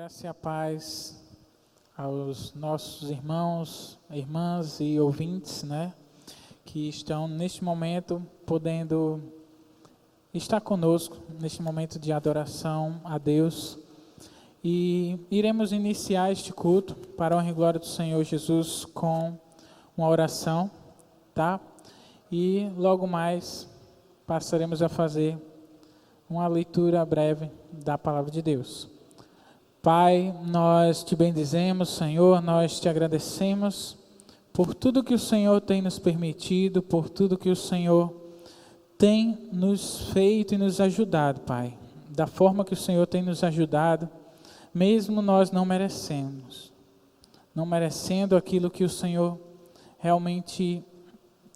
Graça e a paz aos nossos irmãos, irmãs e ouvintes, que estão neste momento podendo estar conosco, neste momento de adoração a Deus. E iremos iniciar este culto para a honra e glória do Senhor Jesus com uma oração, tá? E logo mais passaremos a fazer uma leitura breve da palavra de Deus. Pai, nós te bendizemos, Senhor, nós te agradecemos por tudo que o Senhor tem nos permitido, por tudo que o Senhor tem nos feito e nos ajudado, Pai. Da forma que o Senhor tem nos ajudado, mesmo nós não merecendo aquilo que o Senhor realmente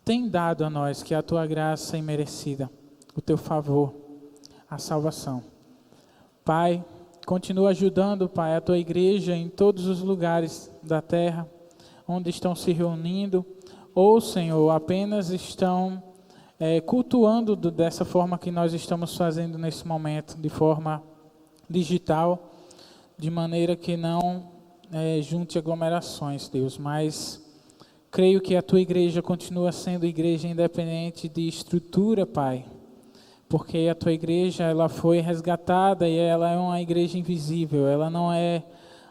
tem dado a nós, que é a tua graça imerecida, o teu favor, a salvação. Pai, continua ajudando, Pai, a tua igreja em todos os lugares da terra, onde estão se reunindo, ou, Senhor, apenas estão cultuando dessa forma que nós estamos fazendo nesse momento, de forma digital, de maneira que não junte aglomerações, Deus, mas creio que a tua igreja continua sendo igreja independente de estrutura, Pai, porque a tua igreja ela foi resgatada e ela é uma igreja invisível, ela não é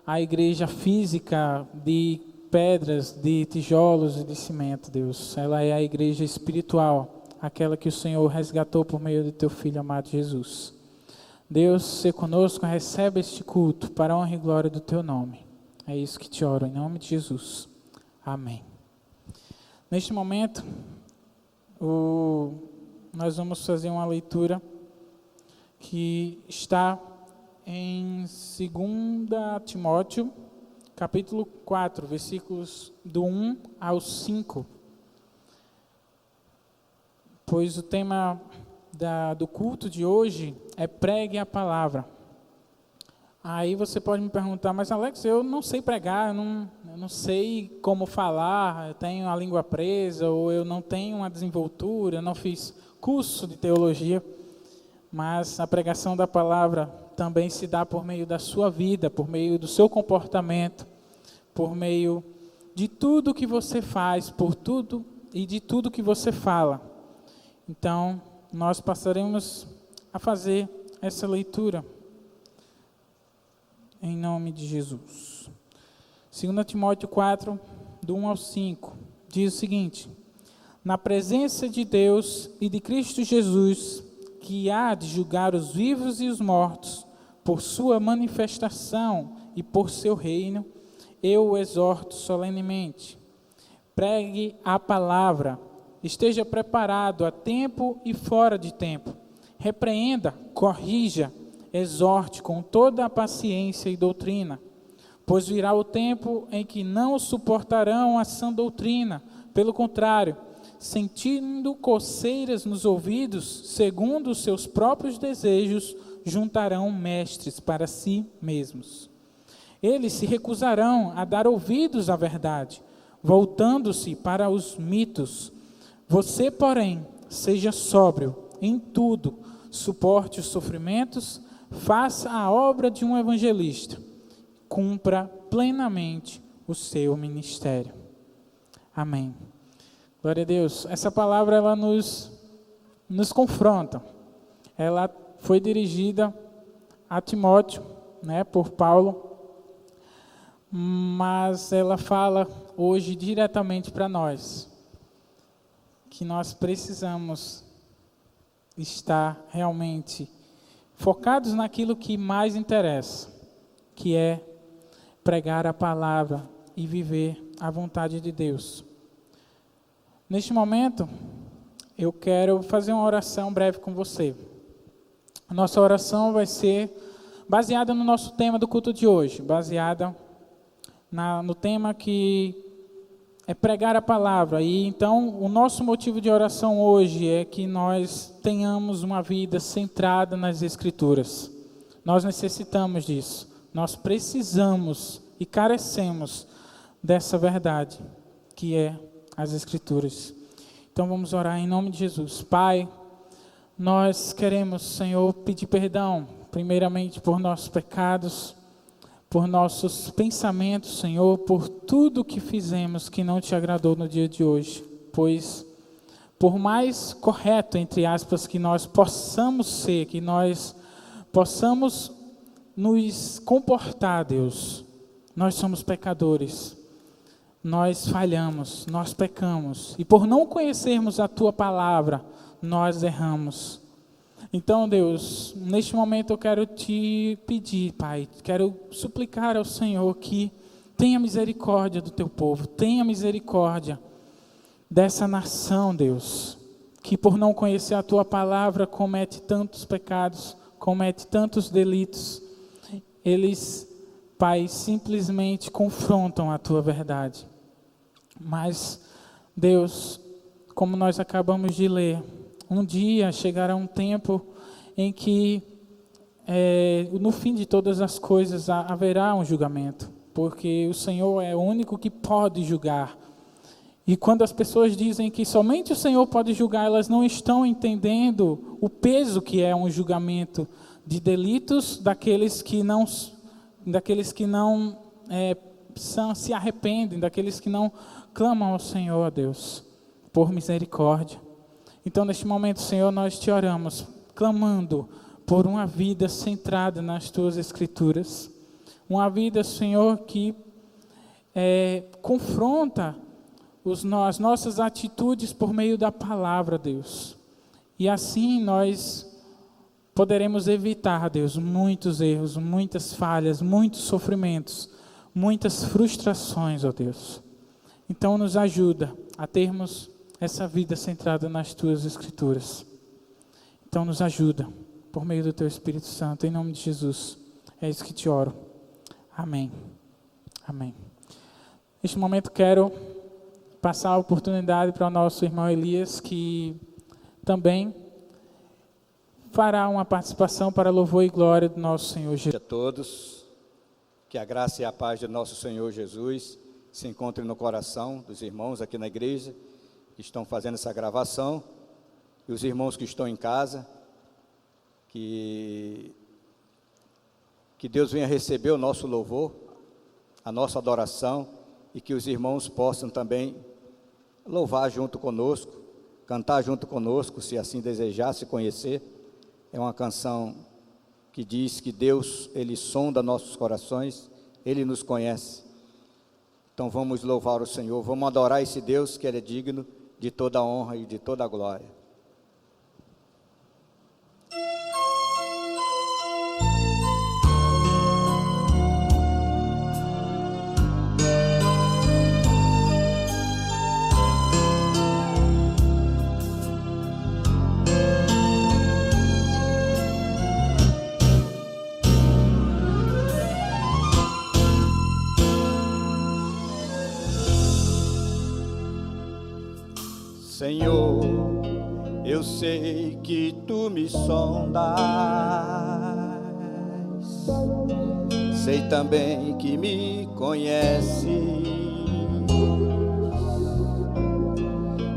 a igreja física de pedras, de tijolos e de cimento, Deus. Ela é a igreja espiritual, aquela que o Senhor resgatou por meio do teu Filho amado Jesus. Deus, se conosco, recebe este culto para a honra e glória do teu nome. É isso que te oro, em nome de Jesus. Amém. Neste momento, nós vamos fazer uma leitura que está em 2 Timóteo, capítulo 4, versículos do 1 ao 5. Pois o tema do culto de hoje é pregue a palavra. Aí você pode me perguntar, mas Alex, eu não sei pregar, eu não sei como falar, eu tenho a língua presa, ou eu não tenho uma desenvoltura, eu não fiz curso de teologia, mas a pregação da palavra também se dá por meio da sua vida, por meio do seu comportamento, por meio de tudo que você faz, por tudo e de tudo que você fala. Então, nós passaremos a fazer essa leitura em nome de Jesus. 2 Timóteo 4, do 1 ao 5, diz o seguinte: na presença de Deus e de Cristo Jesus, que há de julgar os vivos e os mortos, por sua manifestação e por seu reino, eu o exorto solenemente. Pregue a palavra, esteja preparado a tempo e fora de tempo. Repreenda, corrija, exorte com toda a paciência e doutrina, pois virá o tempo em que não suportarão a sã doutrina, pelo contrário, sentindo coceiras nos ouvidos, segundo os seus próprios desejos, juntarão mestres para si mesmos. Eles se recusarão a dar ouvidos à verdade, voltando-se para os mitos. Você, porém, seja sóbrio em tudo, suporte os sofrimentos, faça a obra de um evangelista, cumpra plenamente o seu ministério. Amém. Glória a Deus. Essa palavra ela nos confronta. Ela foi dirigida a Timóteo, por Paulo, mas ela fala hoje diretamente para nós, que nós precisamos estar realmente focados naquilo que mais interessa, que é pregar a palavra e viver a vontade de Deus. Neste momento, eu quero fazer uma oração breve com você. A nossa oração vai ser baseada no nosso tema do culto de hoje, baseada no tema que é pregar a palavra. E então, o nosso motivo de oração hoje é que nós tenhamos uma vida centrada nas Escrituras. Nós necessitamos disso. Nós precisamos e carecemos dessa verdade, que é as Escrituras. Então vamos orar em nome de Jesus. Pai, nós queremos, Senhor, pedir perdão, primeiramente por nossos pecados, por nossos pensamentos, Senhor, por tudo que fizemos que não te agradou no dia de hoje. Pois, por mais correto, entre aspas, que nós possamos ser, que nós possamos nos comportar, Deus, nós somos pecadores, nós falhamos, nós pecamos, e por não conhecermos a Tua palavra, nós erramos. Então, Deus, neste momento eu quero te pedir, Pai, quero suplicar ao Senhor que tenha misericórdia do Teu povo, tenha misericórdia dessa nação, Deus, que por não conhecer a Tua palavra comete tantos pecados, comete tantos delitos. Eles, Pai, simplesmente confrontam a Tua verdade. Mas, Deus, como nós acabamos de ler, um dia chegará um tempo em que, no fim de todas as coisas, haverá um julgamento, porque o Senhor é o único que pode julgar. E quando as pessoas dizem que somente o Senhor pode julgar, elas não estão entendendo o peso que é um julgamento de delitos daqueles que não se arrependem, daqueles que não clamam ao Senhor, a Deus, por misericórdia. Então, neste momento, Senhor, nós te oramos, clamando por uma vida centrada nas Tuas Escrituras. Uma vida, Senhor, que confronta as nossas atitudes por meio da palavra, Deus. E assim nós poderemos evitar, Deus, muitos erros, muitas falhas, muitos sofrimentos, muitas frustrações, ó Deus. Então nos ajuda a termos essa vida centrada nas Tuas Escrituras. Então nos ajuda, por meio do Teu Espírito Santo, em nome de Jesus. É isso que te oro. Amém. Amém. Neste momento quero passar a oportunidade para o nosso irmão Elias, que também fará uma participação para louvor e glória do nosso Senhor Jesus. A todos, que a graça e a paz do nosso Senhor Jesus se encontrem no coração dos irmãos aqui na igreja, que estão fazendo essa gravação, e os irmãos que estão em casa, que Deus venha receber o nosso louvor, a nossa adoração, e que os irmãos possam também louvar junto conosco, cantar junto conosco, se assim desejar, se conhecer. É uma canção que diz que Deus, Ele sonda nossos corações, Ele nos conhece. Então vamos louvar o Senhor, vamos adorar esse Deus que Ele é digno de toda a honra e de toda a glória. Senhor, eu sei que Tu me sondas, sei também que me conheces.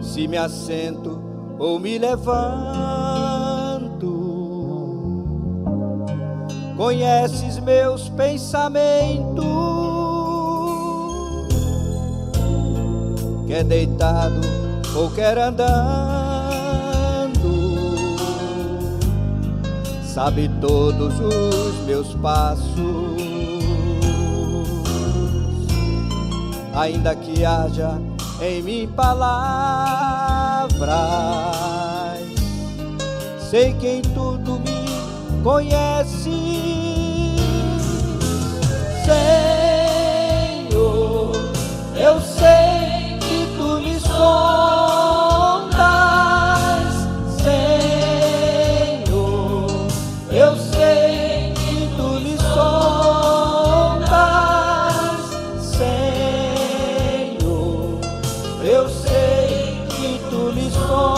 Se me assento ou me levanto, conheces meus pensamentos. Quer deitado ou quer andando, sabe todos os meus passos. Ainda que haja em mim palavras, sei que em tudo me conheces. Senhor, eu sei que Tu me sondas, Senhor, eu sei que Tu me sondas, Senhor, eu sei que Tu me sondas,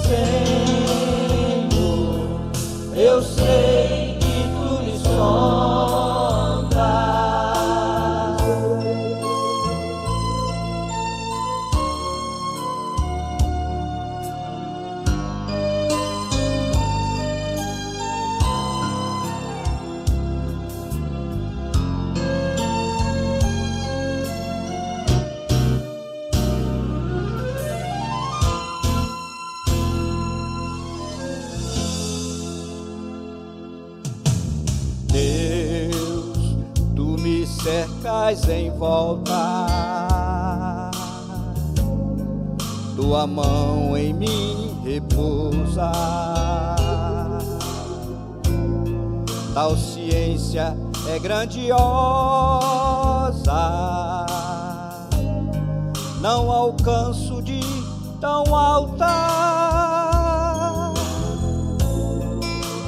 Senhor, eu sei que Tu me sondas. traz em volta, tua mão em mim repousa. Tal ciência é grandiosa, não alcanço de tão alta.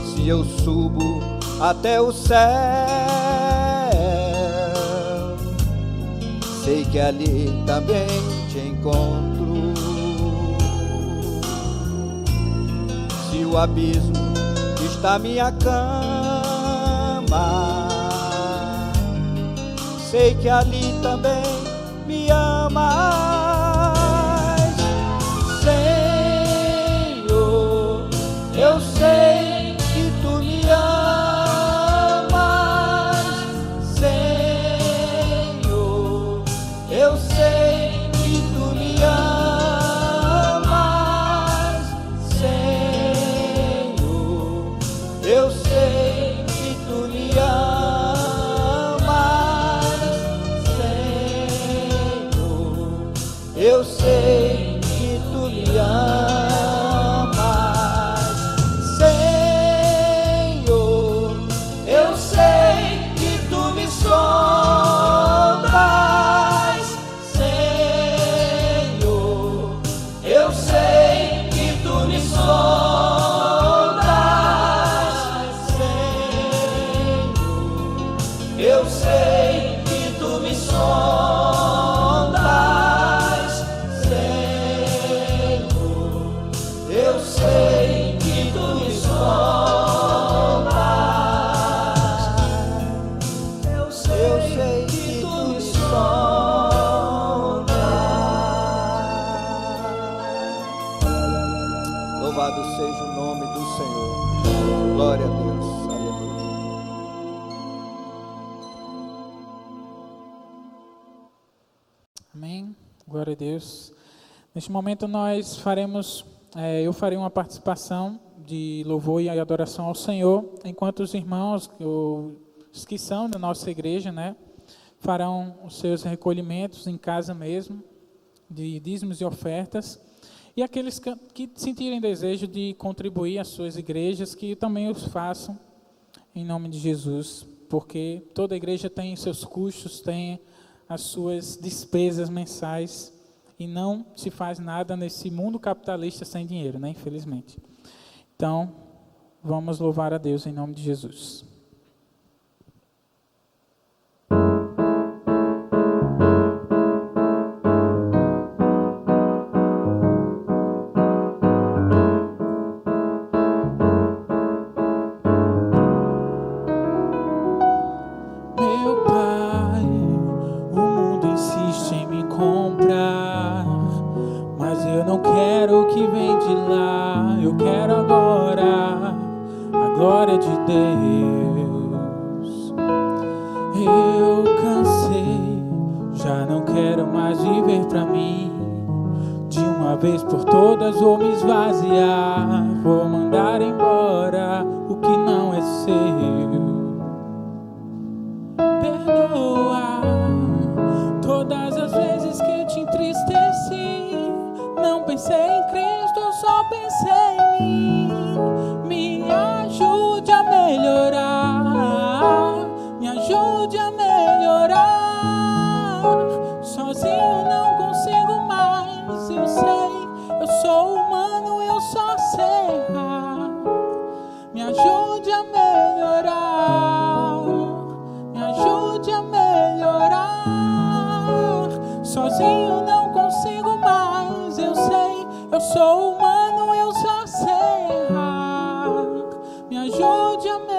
Se eu subo até o céu, sei que ali também te encontro. Se o abismo está minha cama, sei que ali também me amas. Senhor, eu sei que tu me amas. Senhor, eu sei que tu me amas. Senhor, eu sei que tu me amas. Senhor, eu sei que tu me amas. Senhor, eu sei que tu me sondas. Senhor, eu sei que tu me sondas. Senhor, eu sei que tu me sondas. Senhor, eu sei que tu me sondas. Eu sei que tu me sondas. Louvado seja o nome do Senhor. Glória a Deus. Aleluia. Amém. Glória a Deus. Neste momento eu farei uma participação de louvor e adoração ao Senhor, enquanto os irmãos, os que são da nossa igreja, né, farão os seus recolhimentos em casa mesmo, de dízimos e ofertas. E aqueles que sentirem desejo de contribuir às suas igrejas, que também os façam em nome de Jesus, porque toda igreja tem seus custos, tem as suas despesas mensais, e não se faz nada nesse mundo capitalista sem dinheiro, né? Infelizmente. Então, vamos louvar a Deus em nome de Jesus. Meu Pai, o mundo insiste em me comprar, mas eu não quero o que vem de lá, eu quero agora a glória de Deus. Eu cansei, já não quero mais viver pra mim, de uma vez por todas vou me esvaziar, vou mandar embora o que não é seu. Perdoa todas as vezes que eu te entristeci. Não pensei em Cristo, eu só pensei em mim. Me ajude a melhorar, me ajude a melhorar. Sozinho não consigo mais, eu sei, eu sou humano, eu só sei errar. Me ajude a melhorar, me ajude a melhorar. Sozinho não consigo mais, eu sei, eu sou humano, eu só sei errar. Me ajude a melhorar.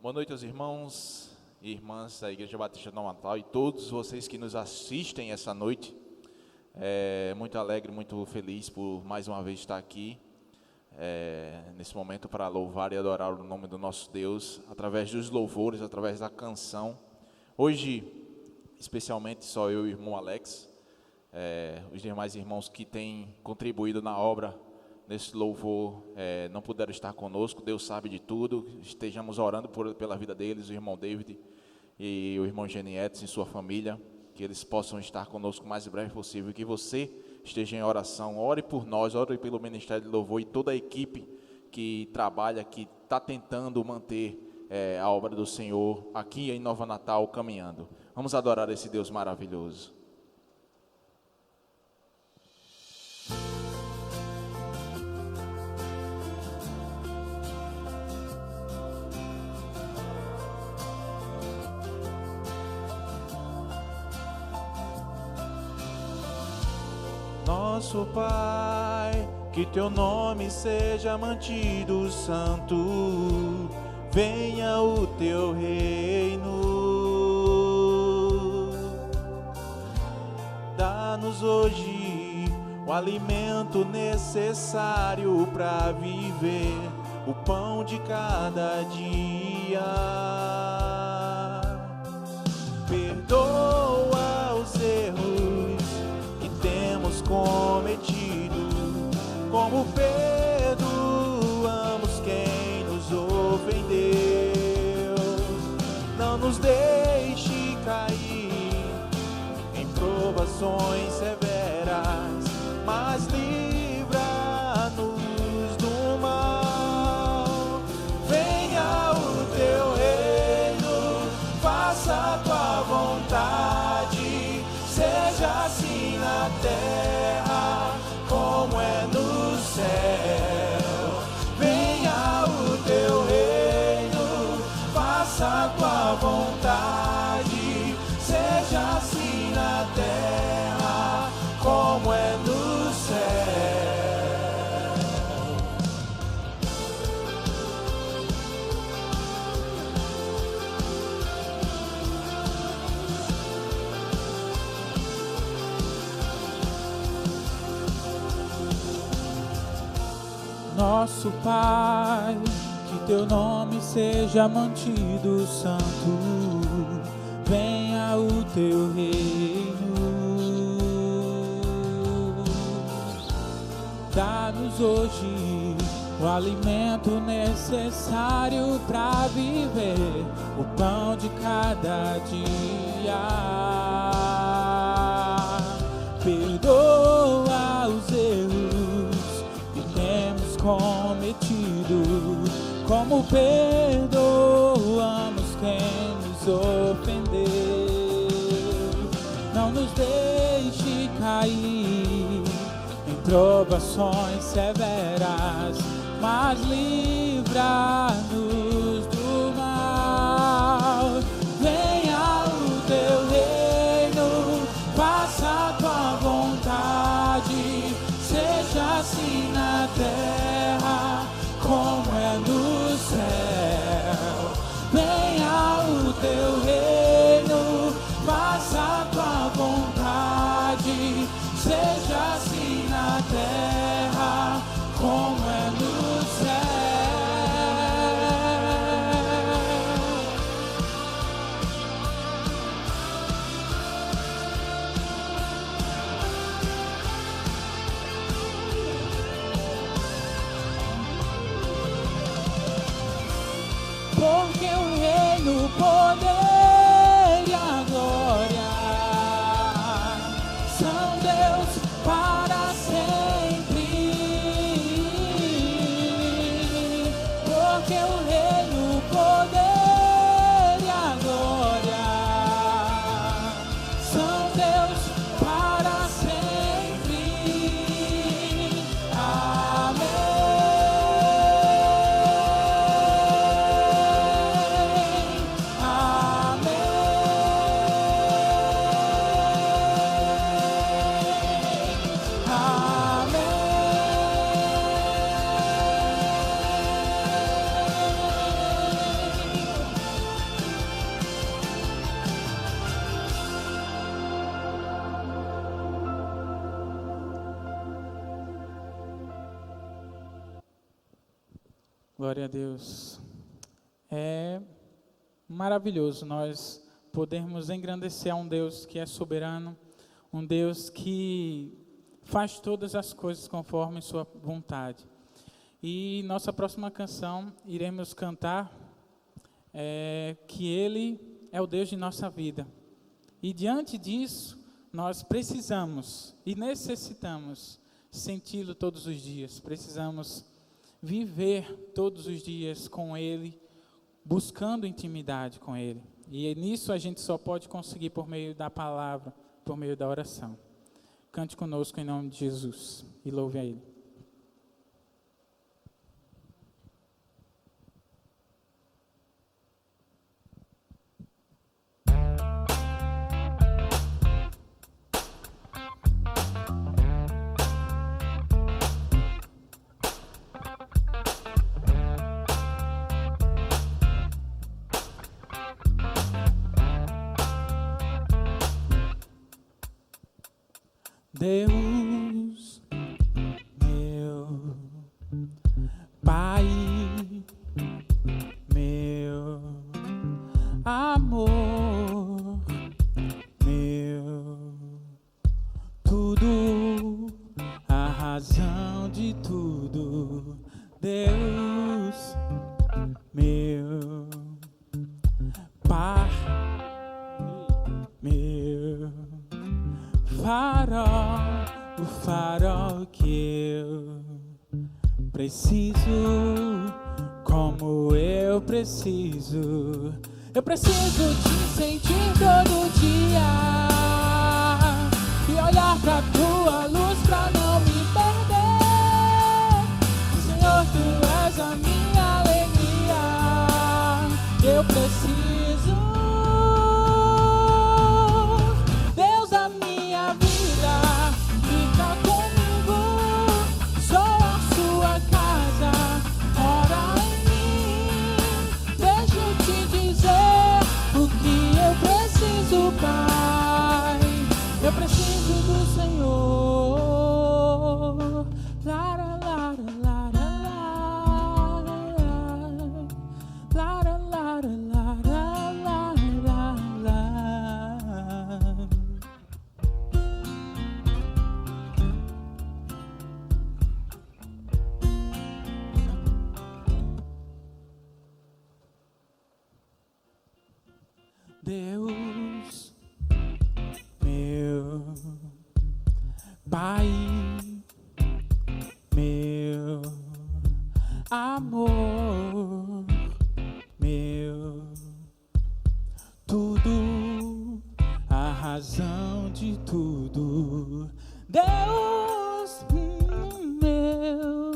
Boa noite aos irmãos e irmãs da Igreja Batista do Natal e todos vocês que nos assistem essa noite. Muito alegre, muito feliz por mais uma vez estar aqui nesse momento para louvar e adorar o nome do nosso Deus através dos louvores, através da canção. Hoje, especialmente só eu e o irmão Alex, os demais irmãos que têm contribuído na obra, nesse louvor, não puderam estar conosco. Deus sabe de tudo. Estejamos orando pela vida deles, o irmão David e o irmão Genietes e sua família, que eles possam estar conosco o mais breve possível, que você esteja em oração, ore por nós, ore pelo Ministério de Louvor e toda a equipe que trabalha, que está tentando manter a obra do Senhor aqui em Nova Natal caminhando. Vamos adorar esse Deus maravilhoso. Nosso Pai, que teu nome seja mantido santo, venha o teu reino. Dá-nos hoje o alimento necessário para viver, o pão de cada dia. Perdoa os erros que temos cometido, como perdoamos quem nos ofendeu. Não nos deixe cair em provações severas, mas livra-nos do mal. Venha o teu reino, faça a tua vontade, seja assim na terra como é no céu. Venha o teu reino, faça a tua vontade, seja assim na terra como é no céu. Nosso Pai, que teu nome seja mantido santo, venha o teu reino. Dá-nos hoje o alimento necessário para viver, o pão de cada dia. Perdoa os erros que temos cometido, como perdoamos quem nos ofendeu. Não nos deixe cair em provações severas, mas livra-nos do mal. Venha o teu reino, faça a tua vontade, seja assim na terra como é no céu. Venha o teu reino, faça a tua vontade, seja assim na terra como é no céu. Porque o reino, o poder e a glória são Deus para sempre. Porque o reino, o poder e a glória são Deus para sempre. Amém. Glória a Deus. É maravilhoso nós podermos engrandecer a um Deus que é soberano, um Deus que faz todas as coisas conforme sua vontade. E nossa próxima canção, iremos cantar que Ele é o Deus de nossa vida. E diante disso, nós precisamos e necessitamos senti-lo todos os dias. Precisamos viver todos os dias com Ele, buscando intimidade com Ele. E nisso a gente só pode conseguir por meio da palavra, por meio da oração. Cante conosco em nome de Jesus e louve a Ele. Deus, meu Pai, meu amor, meu tudo, a razão de tudo. Deus, meu Pai, meu farol, o farol que eu preciso, como eu preciso. Eu preciso te sentir todo dia e olhar pra tua luz pra não me perder. Senhor, tu és a minha alegria. Eu preciso. Pai, eu preciso do Senhor. Lara, lara, lara, lara, lara, lara, lara, lara. Deus, meu Pai, meu amor, meu tudo, a razão de tudo. Deus, meu meu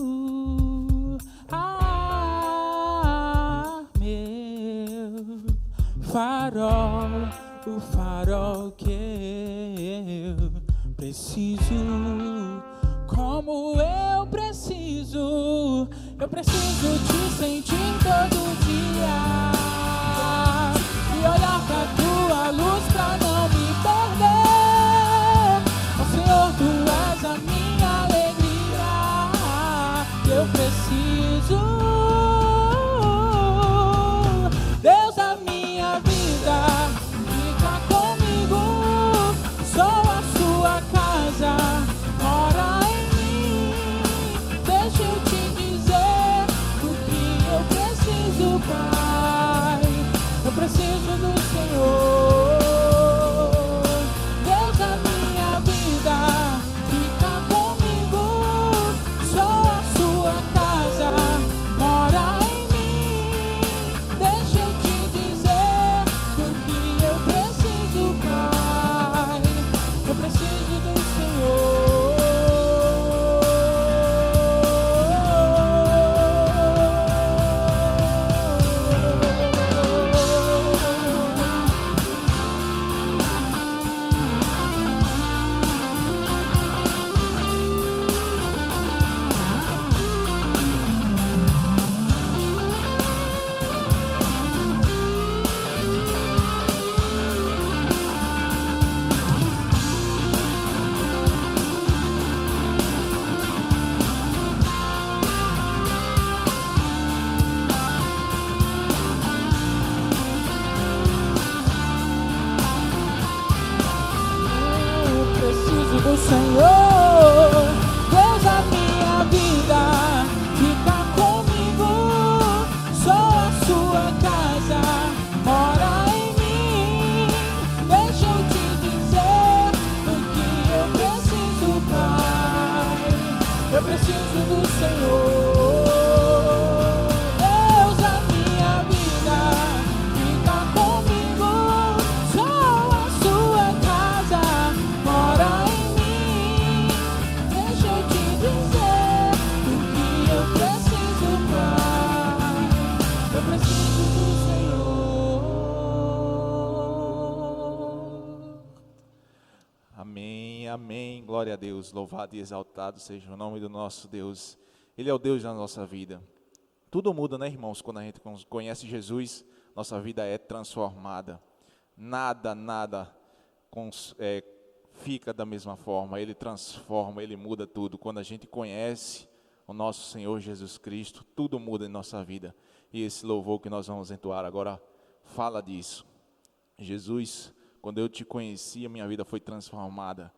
farol, o farol que eu preciso, como eu preciso. Eu preciso te sentir todo dia e olhar pra tua luz pra não me perder. Oh Senhor, tu és a minha alegria. Eu preciso. Deus, a minha vida, fica comigo. Sou a sua casa, mora em mim. Deixa eu te dizer o que eu preciso, Pai. Senhor. Deus da minha vida, fica comigo. Sou a sua casa, mora em mim. Deixa eu te dizer o que eu preciso, Pai. Eu preciso do Senhor. Deus da minha vida, fica comigo. Sou a sua casa, mora em mim. Deixa eu te dizer o que eu preciso, Pai. Eu preciso do Senhor. Amém, amém. Glória a Deus. Louvado e exaltado seja o nome do nosso Deus. Ele é o Deus da nossa vida. Tudo muda, né, irmãos? Quando a gente conhece Jesus, nossa vida é transformada. Nada fica da mesma forma. Ele transforma, Ele muda tudo. Quando a gente conhece o nosso Senhor Jesus Cristo, tudo muda em nossa vida. E esse louvor que nós vamos entoar agora fala disso. Jesus, quando eu te conheci, a minha vida foi transformada.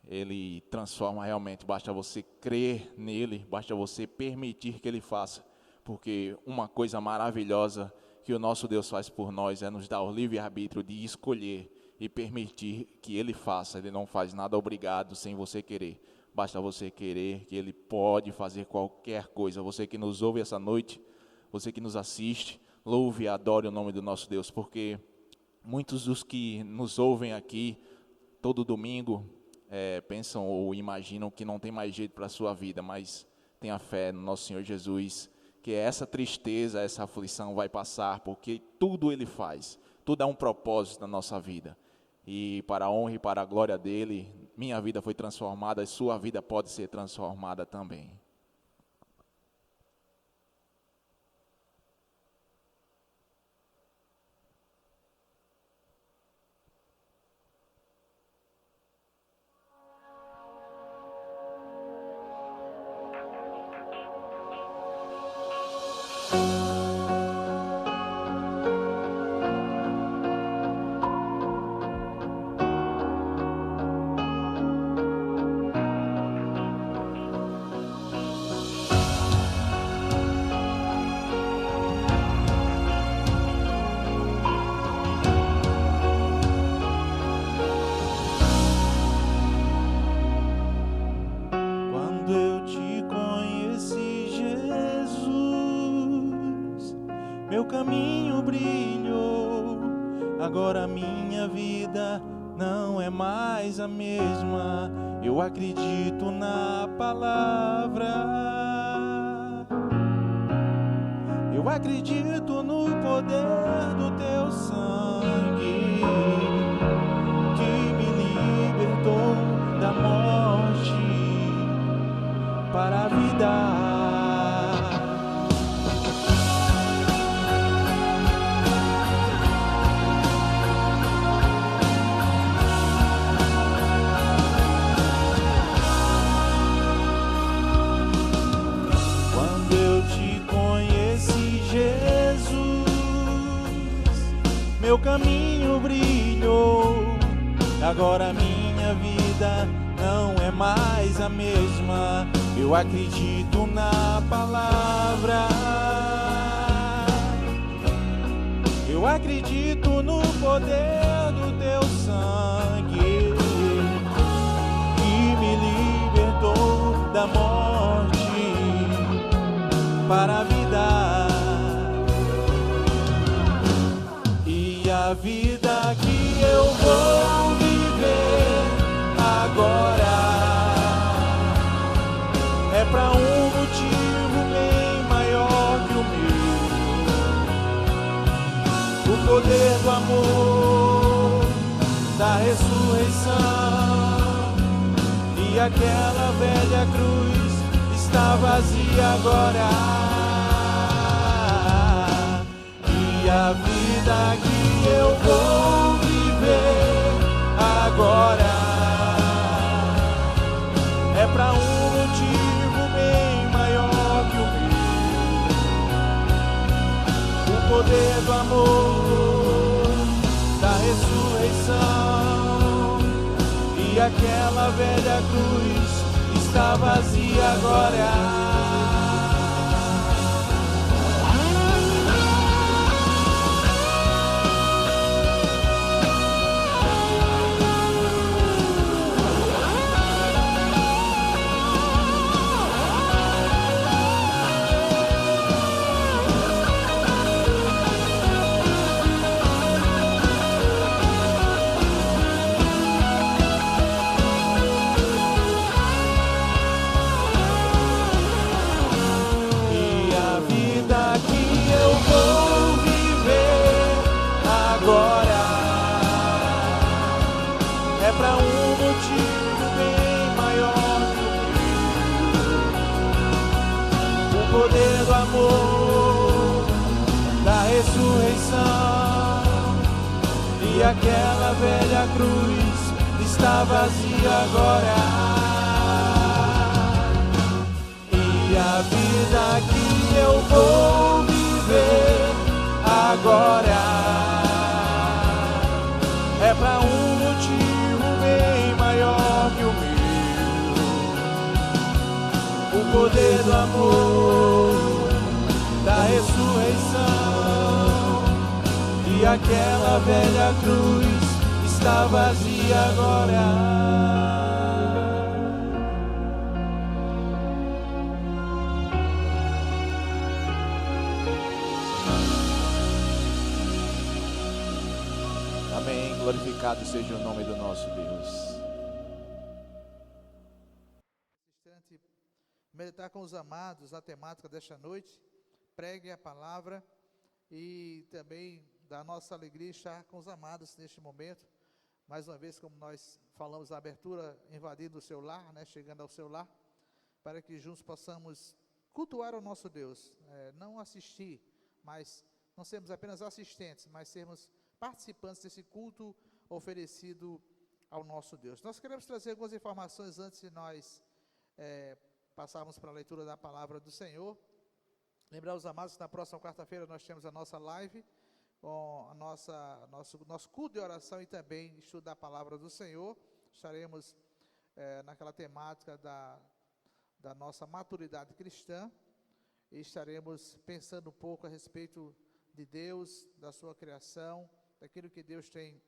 Ele transforma realmente, basta você crer nele, basta você permitir que ele faça. Porque uma coisa maravilhosa que o nosso Deus faz por nós é nos dar o livre-arbítrio de escolher e permitir que ele faça. Ele não faz nada obrigado sem você querer. Basta você querer que ele pode fazer qualquer coisa. Você que nos ouve essa noite, você que nos assiste, louve e adore o nome do nosso Deus. Porque muitos dos que nos ouvem aqui todo domingo pensam ou imaginam que não tem mais jeito para a sua vida, mas tenha fé no nosso Senhor Jesus, que essa tristeza, essa aflição vai passar, porque tudo Ele faz, tudo é um propósito na nossa vida, e para a honra e para a glória dEle, minha vida foi transformada, e sua vida pode ser transformada também. Caminho brilhou, agora minha vida não é mais a mesma. Eu acredito na palavra, eu acredito no poder do teu sangue, que me libertou da morte para a vida. Meu caminho brilhou, agora minha vida não é mais a mesma. Eu acredito na palavra, eu acredito no poder do teu sangue, que me libertou da morte para a vida. A vida que eu vou viver agora é para um motivo bem maior que o meu. O poder do amor, da ressurreição, e aquela velha cruz está vazia agora. E a vida que eu vou viver agora é para um motivo bem maior que o meu. O poder do amor, da ressurreição, e aquela velha cruz está vazia agora. E aquela velha cruz está vazia agora. E a vida que eu vou viver agora é para um motivo bem maior que o meu. O poder do amor, da ressurreição. E aquela velha cruz está vazia agora. Amém. Glorificado seja o nome do nosso Deus. Meditar com os amados na temática desta noite. Pregue a palavra e também da nossa alegria estar com os amados neste momento. Mais uma vez, como nós falamos na abertura, invadindo o seu lar, né, chegando ao seu lar, para que juntos possamos cultuar o nosso Deus, não assistir, mas não sermos apenas assistentes, mas sermos participantes desse culto oferecido ao nosso Deus. Nós queremos trazer algumas informações antes de nós passarmos para a leitura da palavra do Senhor. Lembrar os amados que na próxima quarta-feira nós temos a nossa live, com a nosso culto de oração e também estudo da palavra do Senhor. Estaremos naquela temática da nossa maturidade cristã e estaremos pensando um pouco a respeito de Deus, da sua criação, daquilo que Deus tem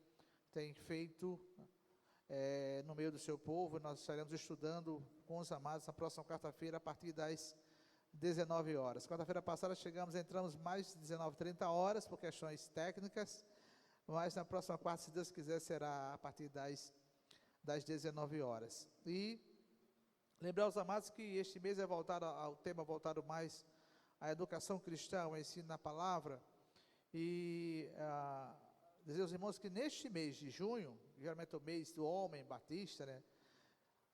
feito no meio do seu povo. Nós estaremos estudando com os amados na próxima quarta-feira a partir das 19 horas. Quarta-feira passada entramos mais de 19h30 por questões técnicas, mas na próxima quarta, se Deus quiser, será a partir das 19 horas. E lembrar os amados que este mês é voltado ao tema voltado mais à educação cristã, ao ensino da palavra, e dizer aos irmãos que neste mês de junho, geralmente é o mês do homem batista, né?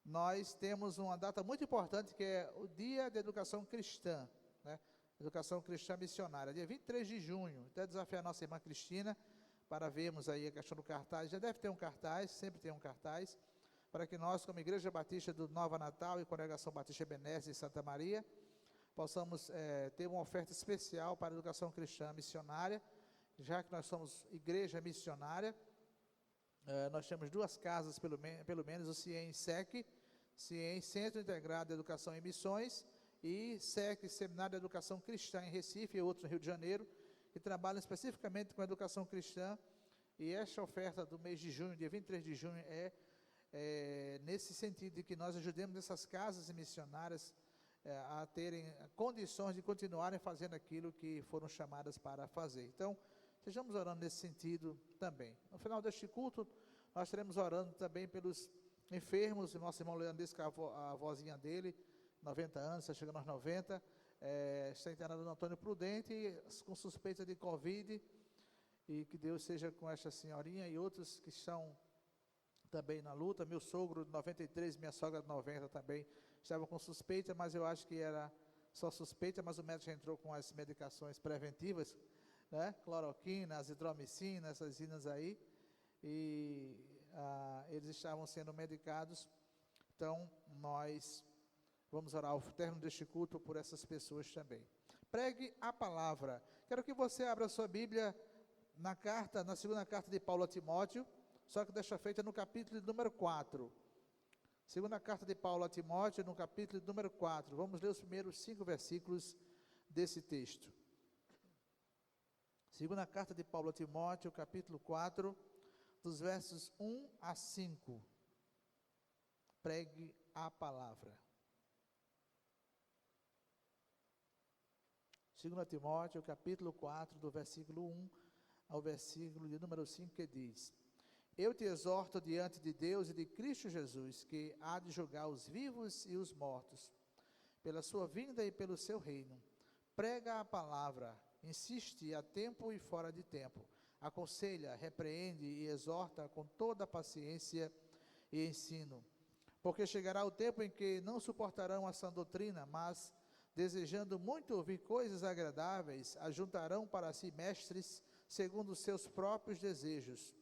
Nós temos uma data muito importante, que é o Dia da Educação Cristã, né? Educação Cristã Missionária, dia 23 de junho. Até desafiar a nossa irmã Cristina para vermos aí a questão do cartaz. Já deve ter um cartaz, sempre tem um cartaz, para que nós, como Igreja Batista do Nova Natal e Congregação Batista Ebenezer de Santa Maria, possamos ter uma oferta especial para a educação cristã missionária, já que nós somos igreja missionária. Nós temos duas casas, pelo menos, o CIEM SEC, CIEM Centro Integrado de Educação e Missões, e SEC, Seminário de Educação Cristã em Recife, e outros no Rio de Janeiro, que trabalham especificamente com a educação cristã. E esta oferta do mês de junho, dia 23 de junho, nesse sentido de que nós ajudemos essas casas missionárias a terem condições de continuarem fazendo aquilo que foram chamadas para fazer. Então, estejamos orando nesse sentido também. No final deste culto, nós estaremos orando também pelos enfermos. O nosso irmão Leandesco, a vozinha dele, 90 anos, está chegando aos 90, está internado no Antônio Prudente, com suspeita de Covid, e que Deus seja com esta senhorinha e outros que estão também na luta. Meu sogro, de 93, minha sogra, de 90, também estavam com suspeita, mas eu acho que era só suspeita, mas o médico já entrou com as medicações preventivas, né? Cloroquina, azitromicina, essas inas aí, e eles estavam sendo medicados. Então, nós vamos orar ao término deste culto por essas pessoas também. Pregue a palavra. Quero que você abra a sua Bíblia na segunda carta de Paulo a Timóteo, só que desta feita no capítulo número 4. Segunda carta de Paulo a Timóteo, no capítulo número 4. Vamos ler os primeiros 5 versículos desse texto. Segunda carta de Paulo a Timóteo, capítulo 4, dos versos 1 a 5. Pregue a palavra. 2 Timóteo, capítulo 4, do versículo 1 ao versículo de número 5, que diz: Eu te exorto diante de Deus e de Cristo Jesus, que há de julgar os vivos e os mortos, pela sua vinda e pelo seu reino. Prega a palavra, insiste a tempo e fora de tempo, aconselha, repreende e exorta com toda paciência e ensino. Porque chegará o tempo em que não suportarão a sã doutrina, mas, desejando muito ouvir coisas agradáveis, ajuntarão para si mestres, segundo os seus próprios desejos.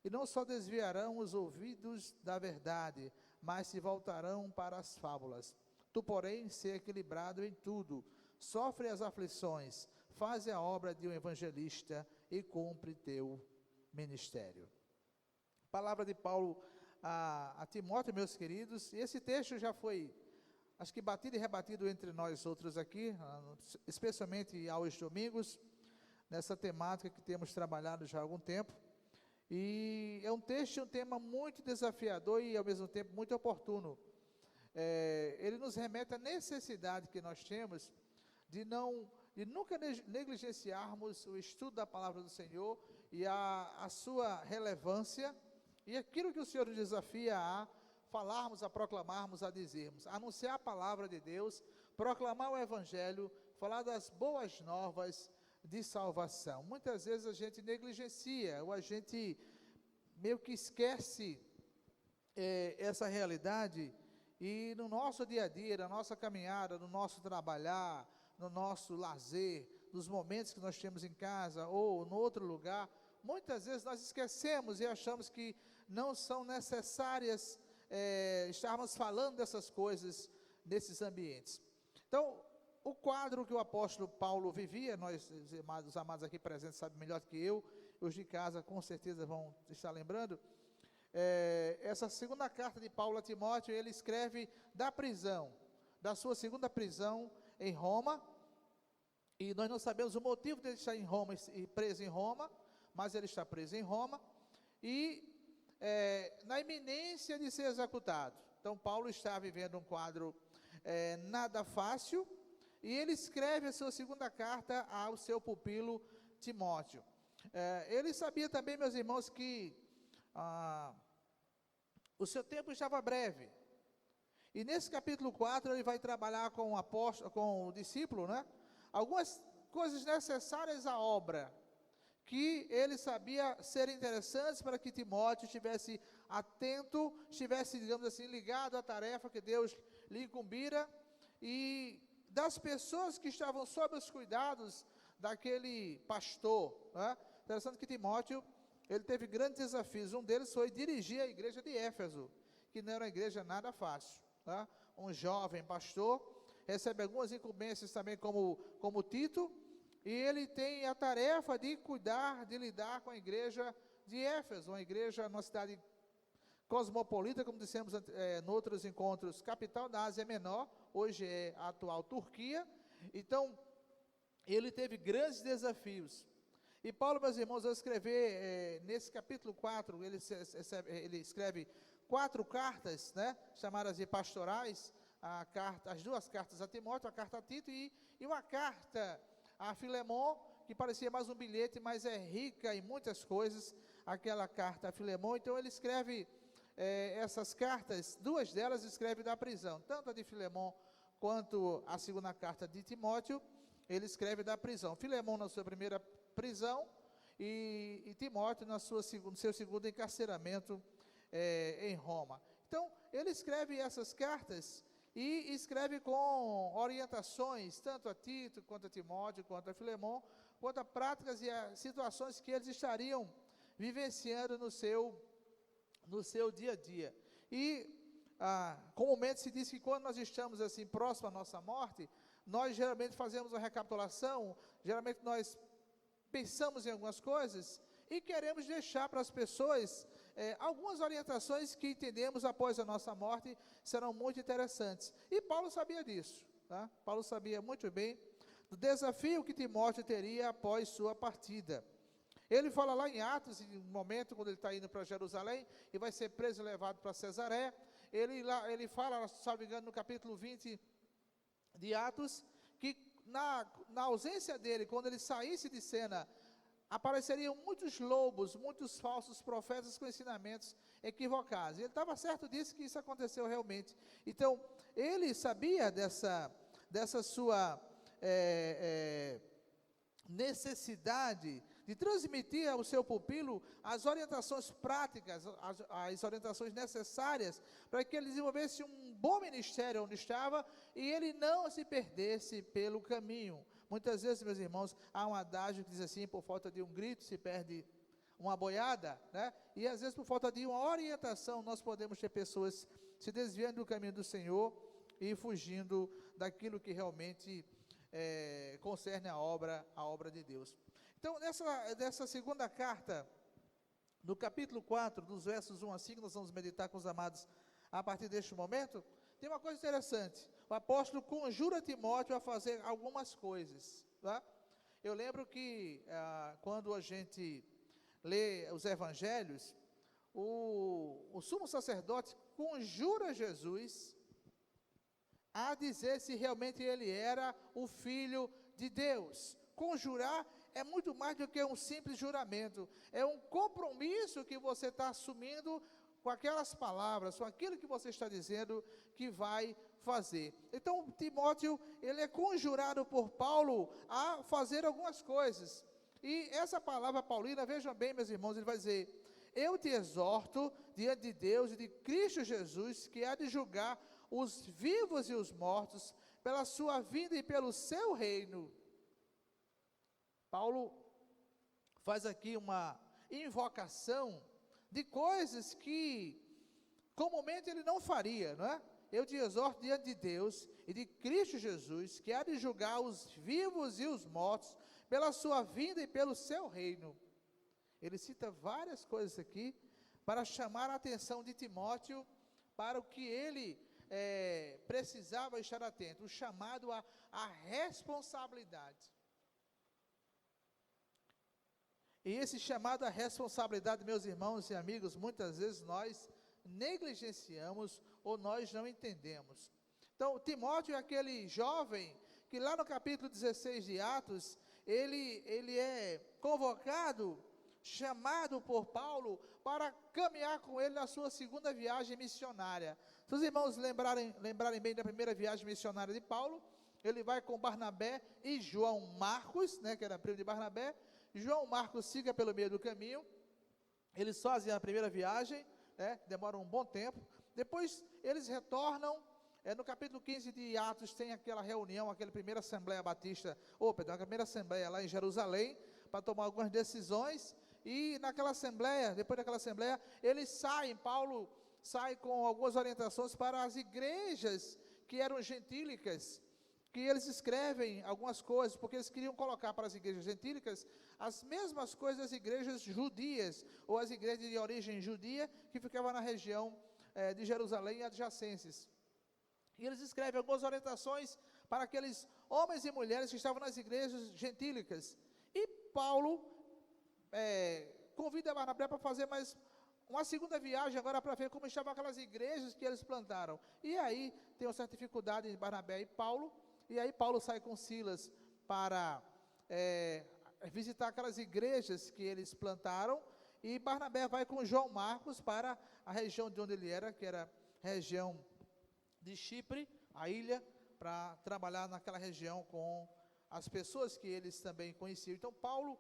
E não só desviarão os ouvidos da verdade, mas se voltarão para as fábulas. Tu, porém, sê equilibrado em tudo, sofre as aflições, faze a obra de um evangelista e cumpre teu ministério. Palavra de Paulo a Timóteo, meus queridos, e esse texto já foi, acho que batido e rebatido entre nós outros aqui, especialmente aos domingos, nessa temática que temos trabalhado já há algum tempo. E é um texto, um tema muito desafiador e ao mesmo tempo muito oportuno. Ele nos remete à necessidade que nós temos de nunca negligenciarmos o estudo da palavra do Senhor e a sua relevância e aquilo que o Senhor nos desafia a falarmos, a proclamarmos, a dizermos, anunciar a palavra de Deus, proclamar o evangelho, falar das boas novas de salvação. Muitas vezes a gente negligencia, ou a gente meio que esquece essa realidade, e no nosso dia a dia, na nossa caminhada, no nosso trabalhar, no nosso lazer, nos momentos que nós temos em casa, ou no outro lugar, muitas vezes nós esquecemos e achamos que não são necessárias estarmos falando dessas coisas nesses ambientes. Então, o quadro que o apóstolo Paulo vivia, nós, os amados aqui presentes, sabem melhor do que eu, os de casa com certeza vão estar lembrando, essa segunda carta de Paulo a Timóteo, ele escreve da prisão, da sua segunda prisão em Roma, e nós não sabemos o motivo dele estar em Roma e preso em Roma, mas ele está preso em Roma, e na iminência de ser executado. Então Paulo está vivendo um quadro nada fácil, e ele escreve a sua segunda carta ao seu pupilo Timóteo. Ele sabia também, meus irmãos, que o seu tempo estava breve. E nesse capítulo 4 ele vai trabalhar com o apóstolo, com o discípulo, né? Algumas coisas necessárias à obra, que ele sabia ser interessantes para que Timóteo estivesse atento, estivesse, digamos assim, ligado à tarefa que Deus lhe incumbira, e das pessoas que estavam sob os cuidados daquele pastor, né? Interessante que Timóteo, ele teve grandes desafios. Um deles foi dirigir a igreja de Éfeso, que não era uma igreja nada fácil, tá? Um jovem pastor, recebe algumas incumbências também como Tito, e ele tem a tarefa de cuidar, de lidar com a igreja de Éfeso, uma igreja numa cidade cosmopolita, como dissemos em outros encontros, capital da Ásia Menor, hoje é a atual Turquia. Então, ele teve grandes desafios. E Paulo, meus irmãos, ao escrever nesse capítulo 4, ele escreve 4 cartas, né, chamadas de pastorais, as 2 cartas a Timóteo, a carta a Tito e uma carta a Filemon, que parecia mais um bilhete, mas é rica em muitas coisas, aquela carta a Filemon. Então ele escreve essas cartas, 2 delas escreve da prisão, tanto a de Filemon quanto a segunda carta de Timóteo, ele escreve da prisão. Filemon na sua primeira prisão e Timóteo no seu segundo encarceramento em Roma. Então, ele escreve essas cartas e escreve com orientações, tanto a Tito, quanto a Timóteo, quanto a Filemon, quanto a práticas e a situações que eles estariam vivenciando no seu dia a dia. E comumente se diz que quando nós estamos assim próximo à nossa morte, nós geralmente fazemos uma recapitulação, geralmente nós pensamos em algumas coisas e queremos deixar para as pessoas algumas orientações que entendemos após a nossa morte serão muito interessantes. E Paulo sabia disso, tá? Paulo sabia muito bem do desafio que Timóteo teria após sua partida. Ele fala lá em Atos, em um momento quando ele está indo para Jerusalém, e vai ser preso e levado para Cesareia, ele fala, salvo engano, no capítulo 20 de Atos, que na ausência dele, quando ele saísse de cena, apareceriam muitos lobos, muitos falsos profetas com ensinamentos equivocados. E ele estava certo disso, que isso aconteceu realmente. Então, ele sabia dessa sua necessidade de transmitir ao seu pupilo as orientações práticas, as orientações necessárias para que ele desenvolvesse um bom ministério onde estava e ele não se perdesse pelo caminho. Muitas vezes, meus irmãos, há um adágio que diz assim: por falta de um grito se perde uma boiada, né? E às vezes por falta de uma orientação nós podemos ter pessoas se desviando do caminho do Senhor e fugindo daquilo que realmente concerne a obra de Deus. Então, nessa segunda carta, no capítulo 4, dos versos 1 a 5, nós vamos meditar com os amados a partir deste momento. Tem uma coisa interessante: o apóstolo conjura Timóteo a fazer algumas coisas, tá? Eu lembro que quando a gente lê os evangelhos, o sumo sacerdote conjura Jesus a dizer se realmente ele era o Filho de Deus. Conjurar é muito mais do que um simples juramento, é um compromisso que você está assumindo com aquelas palavras, com aquilo que você está dizendo que vai fazer. Então, Timóteo, ele é conjurado por Paulo a fazer algumas coisas. E essa palavra paulina, vejam bem, meus irmãos, ele vai dizer: eu te exorto diante de Deus e de Cristo Jesus, que há de julgar os vivos e os mortos, pela sua vinda e pelo seu reino. Paulo faz aqui uma invocação de coisas que comumente ele não faria, não é? Eu te exorto diante de Deus e de Cristo Jesus, que há de julgar os vivos e os mortos, pela sua vinda e pelo seu reino. Ele cita várias coisas aqui para chamar a atenção de Timóteo para o que ele precisava estar atento, o chamado à responsabilidade. E esse chamado à responsabilidade, meus irmãos e amigos, muitas vezes nós negligenciamos ou nós não entendemos. Então, Timóteo é aquele jovem que lá no capítulo 16 de Atos, ele é convocado, chamado por Paulo para caminhar com ele na sua segunda viagem missionária. Se os irmãos lembrarem bem da primeira viagem missionária de Paulo, ele vai com Barnabé e João Marcos, né, que era primo de Barnabé. João Marcos fica pelo meio do caminho, eles fazem a primeira viagem, demoram um bom tempo, depois eles retornam, no capítulo 15 de Atos tem aquela reunião, aquela primeira assembleia batista, a primeira assembleia lá em Jerusalém, para tomar algumas decisões, e naquela assembleia, depois daquela assembleia, eles saem, Paulo sai com algumas orientações para as igrejas que eram gentílicas, que eles escrevem algumas coisas, porque eles queriam colocar para as igrejas gentílicas as mesmas coisas das igrejas judias, ou as igrejas de origem judia, que ficavam na região de Jerusalém e adjacências. E eles escrevem algumas orientações para aqueles homens e mulheres que estavam nas igrejas gentílicas. E Paulo convida Barnabé para fazer mais uma segunda viagem agora para ver como estavam aquelas igrejas que eles plantaram. E aí tem uma certa dificuldade em Barnabé e Paulo, e aí Paulo sai com Silas para visitar aquelas igrejas que eles plantaram, e Barnabé vai com João Marcos para a região de onde ele era, que era a região de Chipre, a ilha, para trabalhar naquela região com as pessoas que eles também conheciam. Então Paulo,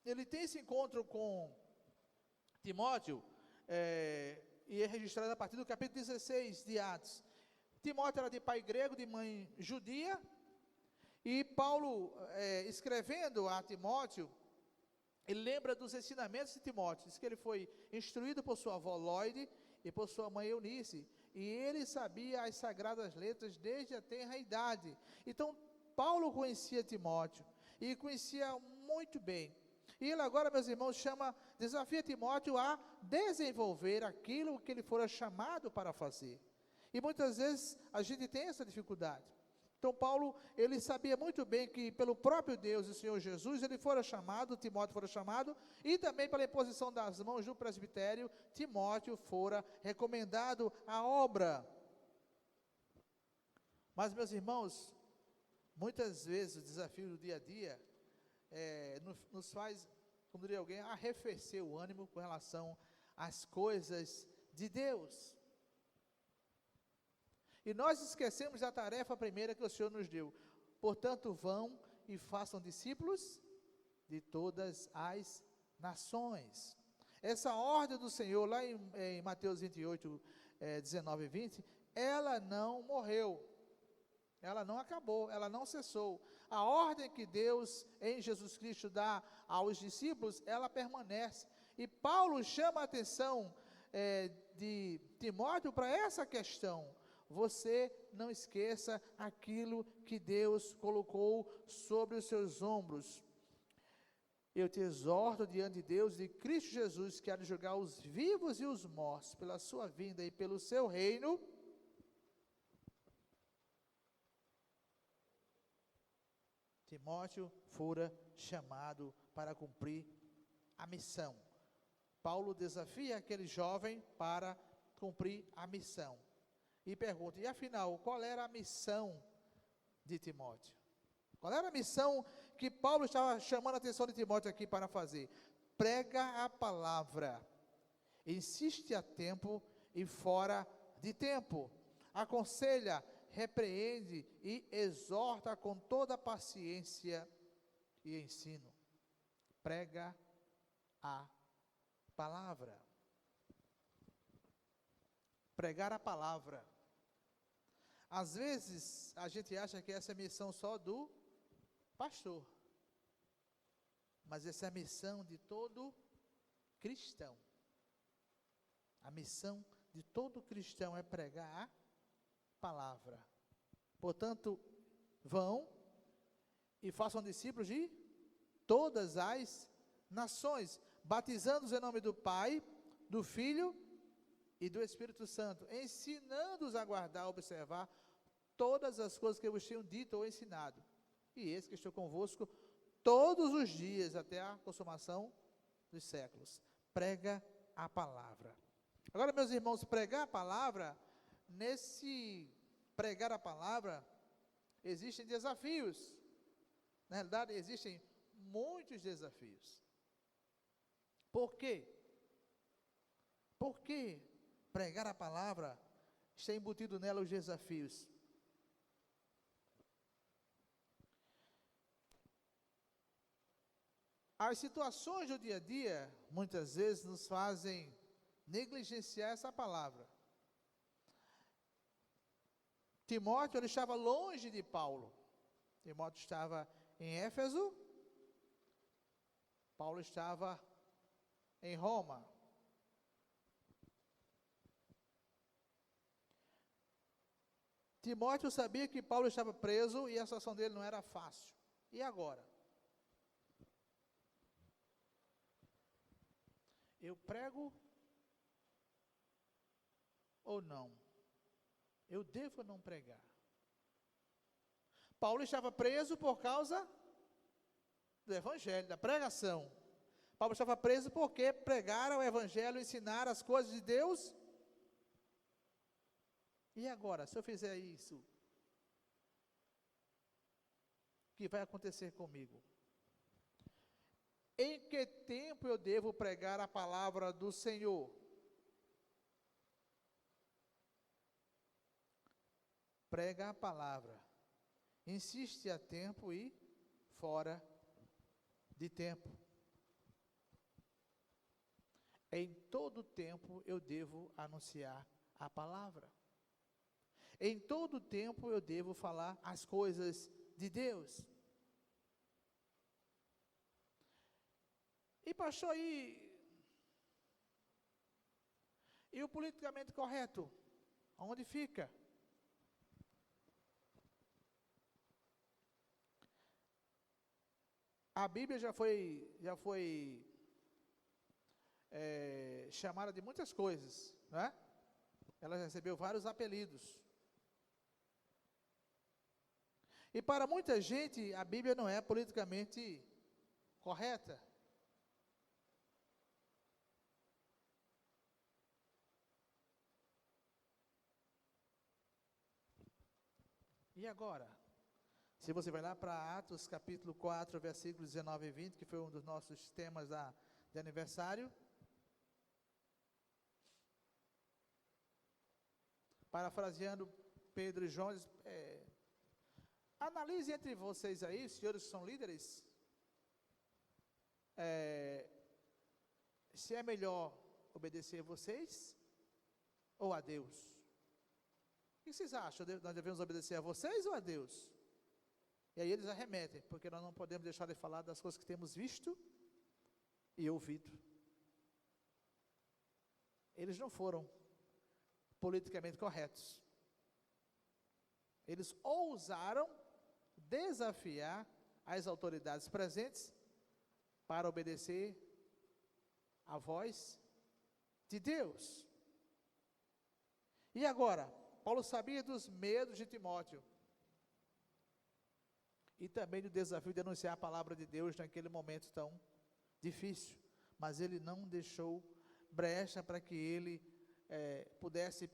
ele tem esse encontro com Timóteo, e é registrado a partir do capítulo 16 de Atos. Timóteo era de pai grego, de mãe judia, e Paulo, escrevendo a Timóteo, ele lembra dos ensinamentos de Timóteo, diz que ele foi instruído por sua avó Lóide e por sua mãe Eunice, e ele sabia as sagradas letras desde a tenra idade. Então, Paulo conhecia Timóteo, e conhecia muito bem. E ele agora, meus irmãos, desafia Timóteo a desenvolver aquilo que ele fora chamado para fazer. E muitas vezes a gente tem essa dificuldade. Então Paulo, ele sabia muito bem que pelo próprio Deus e Senhor Jesus, ele fora chamado, Timóteo fora chamado, e também pela imposição das mãos do presbitério, Timóteo fora recomendado à obra. Mas, meus irmãos, muitas vezes o desafio do dia a dia nos faz, como diria alguém, arrefecer o ânimo com relação às coisas de Deus. E nós esquecemos da tarefa primeira que o Senhor nos deu. Portanto, vão e façam discípulos de todas as nações. Essa ordem do Senhor, lá em Mateus 28, 19 e 20, ela não morreu. Ela não acabou, ela não cessou. A ordem que Deus em Jesus Cristo dá aos discípulos, ela permanece. E Paulo chama a atenção de Timóteo para essa questão. Você não esqueça aquilo que Deus colocou sobre os seus ombros. Eu te exorto diante de Deus, de Cristo Jesus, que há de julgar os vivos e os mortos, pela sua vinda e pelo seu reino. Timóteo fora chamado para cumprir a missão. Paulo desafia aquele jovem para cumprir a missão. E pergunta, e afinal, qual era a missão de Timóteo? Qual era a missão que Paulo estava chamando a atenção de Timóteo aqui para fazer? Prega a palavra, insiste a tempo e fora de tempo, aconselha, repreende e exorta com toda paciência e ensino. Prega a palavra. Pregar a palavra. Às vezes, a gente acha que essa é a missão só do pastor. Mas essa é a missão de todo cristão. A missão de todo cristão é pregar a palavra. Portanto, vão e façam discípulos de todas as nações, batizando-os em nome do Pai, do Filho e do Espírito Santo, ensinando-os a guardar, observar todas as coisas que eu vos tenho dito ou ensinado. E eis que estou convosco todos os dias, até a consumação dos séculos. Prega a palavra. Agora, meus irmãos, pregar a palavra, nesse pregar a palavra, existem desafios. Na realidade, existem muitos desafios. Por quê? Por que pregar a palavra está embutido nela os desafios? As situações do dia a dia, muitas vezes, nos fazem negligenciar essa palavra. Timóteo, ele estava longe de Paulo. Timóteo estava em Éfeso, Paulo estava em Roma. Timóteo sabia que Paulo estava preso e a situação dele não era fácil. E agora? Eu prego ou não? Eu devo ou não pregar? Paulo estava preso por causa do evangelho, da pregação. Paulo estava preso porque pregaram o evangelho, ensinaram as coisas de Deus. E agora, se eu fizer isso, o que vai acontecer comigo? Em que tempo eu devo pregar a palavra do Senhor? Prega a palavra, insiste a tempo e fora de tempo. Em todo tempo eu devo anunciar a palavra. Em todo tempo eu devo falar as coisas de Deus. E pastor, e o politicamente correto? Onde fica? A Bíblia já foi chamada de muitas coisas, né? Ela recebeu vários apelidos. E para muita gente, a Bíblia não é politicamente correta. E agora? Se você vai lá para Atos capítulo 4, versículos 19 e 20, que foi um dos nossos temas de aniversário. Parafraseando Pedro e João, analise entre vocês aí, os senhores que são líderes, se é melhor obedecer a vocês ou a Deus. O que vocês acham? Nós devemos obedecer a vocês ou a Deus? E aí eles arremetem, porque nós não podemos deixar de falar das coisas que temos visto e ouvido. Eles não foram politicamente corretos. Eles ousaram desafiar as autoridades presentes para obedecer a voz de Deus. E agora, Paulo sabia dos medos de Timóteo e também do desafio de anunciar a palavra de Deus naquele momento tão difícil, mas ele não deixou brecha para que ele pudesse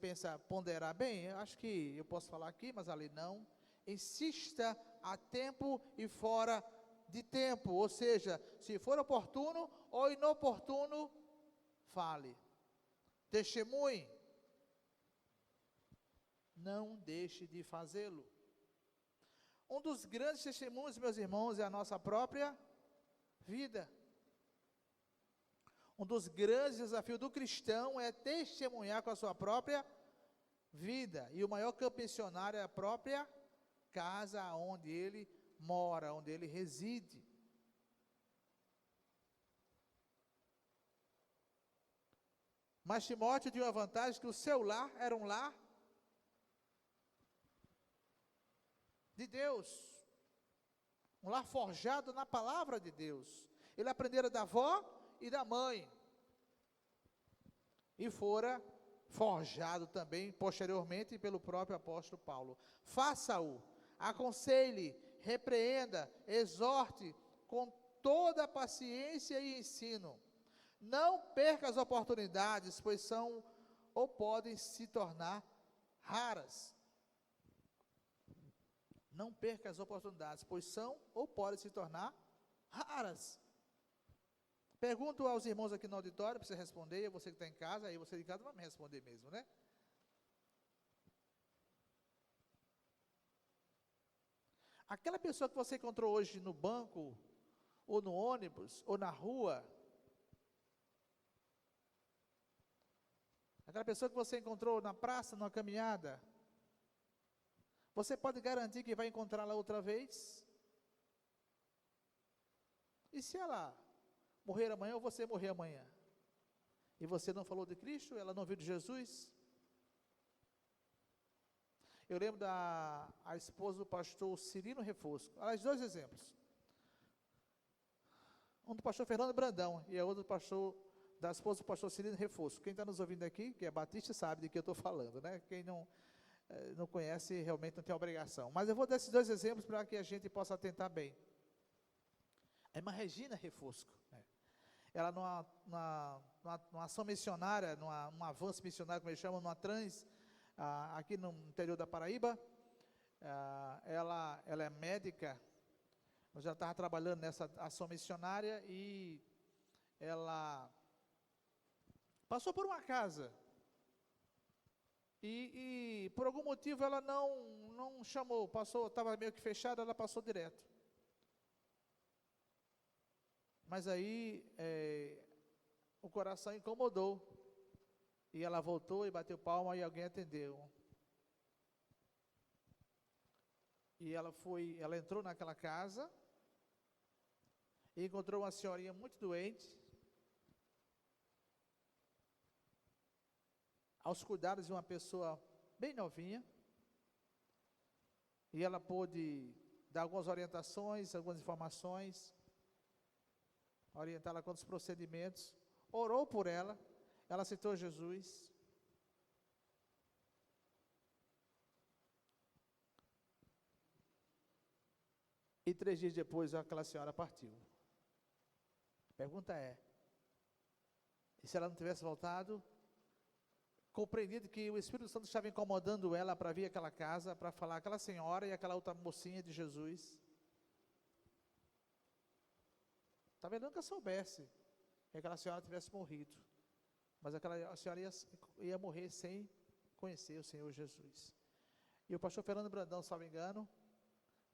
ponderar bem. Eu acho que eu posso falar aqui, mas ali não. Insista a tempo e fora de tempo, ou seja, se for oportuno ou inoportuno, fale, testemunhe, não deixe de fazê-lo. Um dos grandes testemunhos, meus irmãos, é a nossa própria vida. Um dos grandes desafios do cristão é testemunhar com a sua própria vida. E o maior campo missionário é a própria casa onde ele mora, onde ele reside. Mas Timóteo tinha uma vantagem, que o seu lar era um lar de Deus, um lar forjado na palavra de Deus. Ele aprendera da avó e da mãe, e fora forjado também posteriormente pelo próprio apóstolo Paulo. Faça-o, aconselhe, repreenda, exorte com toda a paciência e ensino. Não perca as oportunidades, pois são ou podem se tornar raras. Não perca as oportunidades, pois são ou podem se tornar raras. Pergunto aos irmãos aqui no auditório, para você responder, você que está em casa, aí você de casa vai me responder mesmo, né? Aquela pessoa que você encontrou hoje no banco, ou no ônibus, ou na rua, aquela pessoa que você encontrou na praça, numa caminhada, você pode garantir que vai encontrá-la outra vez? E se ela morrer amanhã ou você morrer amanhã? E você não falou de Cristo, ela não viu de Jesus? Eu lembro da esposa do pastor Cirino Refosco. Aliás, dois exemplos. Um do pastor Fernando Brandão e a outra da esposa do pastor Cirino Refosco. Quem está nos ouvindo aqui, que é batista, sabe de que eu estou falando, né? Quem não conhece, realmente não tem obrigação. Mas eu vou dar esses dois exemplos para que a gente possa atentar bem. A irmã Regina Refosco, né? Ela numa ação missionária, num avanço missionário, como eles chamam, numa aqui no interior da Paraíba, ela é médica, eu já estava trabalhando nessa ação missionária, e ela passou por uma casa, e por algum motivo ela não chamou, estava meio que fechada, ela passou direto. Mas aí o coração incomodou, e ela voltou e bateu palma e alguém atendeu. E ela entrou naquela casa e encontrou uma senhorinha muito doente, aos cuidados de uma pessoa bem novinha, e ela pôde dar algumas orientações, algumas informações, orientá-la quanto aos procedimentos, orou por ela, ela aceitou Jesus. E 3 dias depois, aquela senhora partiu. A pergunta é, e se ela não tivesse voltado, compreendido que o Espírito Santo estava incomodando ela para vir àquela casa, para falar aquela senhora e aquela outra mocinha de Jesus? Talvez nunca soubesse que aquela senhora tivesse morrido, mas aquela senhora ia morrer sem conhecer o Senhor Jesus. E o pastor Fernando Brandão, se não me engano,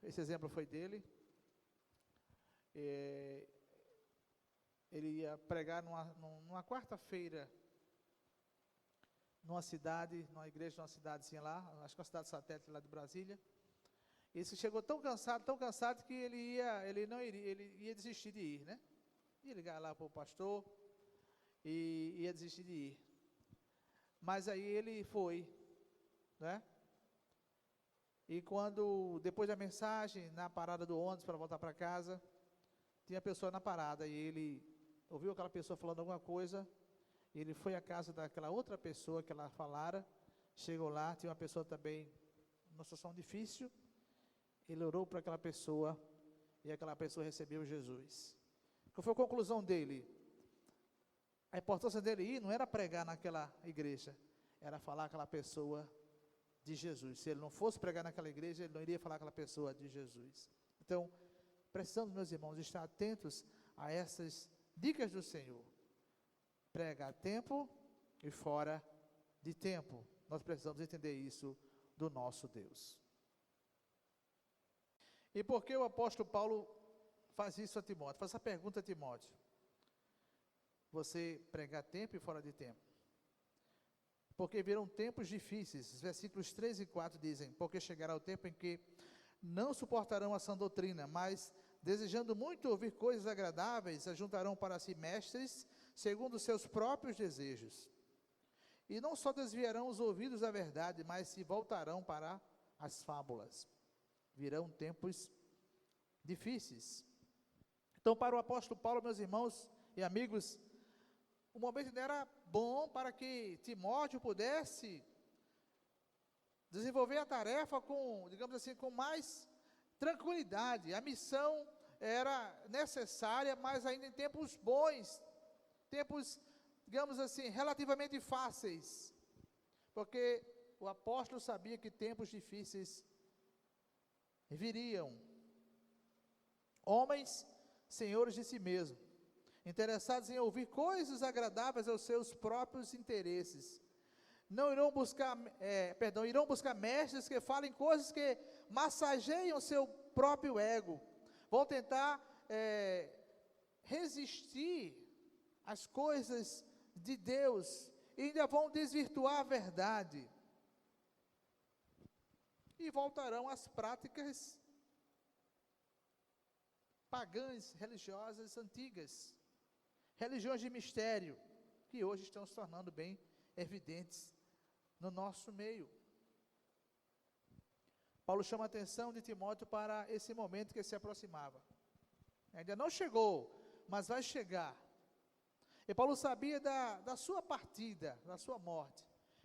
esse exemplo foi dele. Ele ia pregar numa quarta-feira, numa igreja de uma cidadezinha lá, acho que uma cidade satélite lá de Brasília. Ele chegou tão cansado que ele ia desistir de ir, né? Ia ligar lá para o pastor e ia desistir de ir. Mas aí ele foi, né? E depois da mensagem, na parada do ônibus para voltar para casa, tinha pessoa na parada e ele ouviu aquela pessoa falando alguma coisa. Ele foi à casa daquela outra pessoa que ela falara, chegou lá, tinha uma pessoa também numa situação difícil. Ele orou para aquela pessoa e aquela pessoa recebeu Jesus. Qual foi a conclusão dele? A importância dele ir não era pregar naquela igreja, era falar aquela pessoa de Jesus. Se ele não fosse pregar naquela igreja, ele não iria falar aquela pessoa de Jesus. Então, precisamos, meus irmãos, estar atentos a essas dicas do Senhor. Prega a tempo e fora de tempo. Nós precisamos entender isso do nosso Deus. E por que o apóstolo Paulo faz isso a Timóteo? Faz essa pergunta a Timóteo. Você prega a tempo e fora de tempo. Porque virão tempos difíceis. Os versículos 3 e 4 dizem: porque chegará o tempo em que não suportarão a sã doutrina, mas, desejando muito ouvir coisas agradáveis, ajuntarão para si mestres, segundo os seus próprios desejos. E não só desviarão os ouvidos da verdade, mas se voltarão para as fábulas. Virão tempos difíceis. Então, para o apóstolo Paulo, meus irmãos e amigos, o momento não era bom para que Timóteo pudesse desenvolver a tarefa com, digamos assim, com mais tranquilidade. A missão era necessária, mas ainda em tempos bons, tempos, digamos assim, relativamente fáceis, porque o apóstolo sabia que tempos difíceis viriam. Homens, senhores de si mesmo, interessados em ouvir coisas agradáveis aos seus próprios interesses. Irão buscar mestres que falem coisas que massageiam o seu próprio ego. Vão tentar resistir às coisas de Deus e ainda vão desvirtuar a verdade. E voltarão às práticas pagãs, religiosas, antigas. Religiões de mistério, que hoje estão se tornando bem evidentes no nosso meio. Paulo chama a atenção de Timóteo para esse momento que se aproximava. Ainda não chegou, mas vai chegar. E Paulo sabia da sua partida, da sua morte.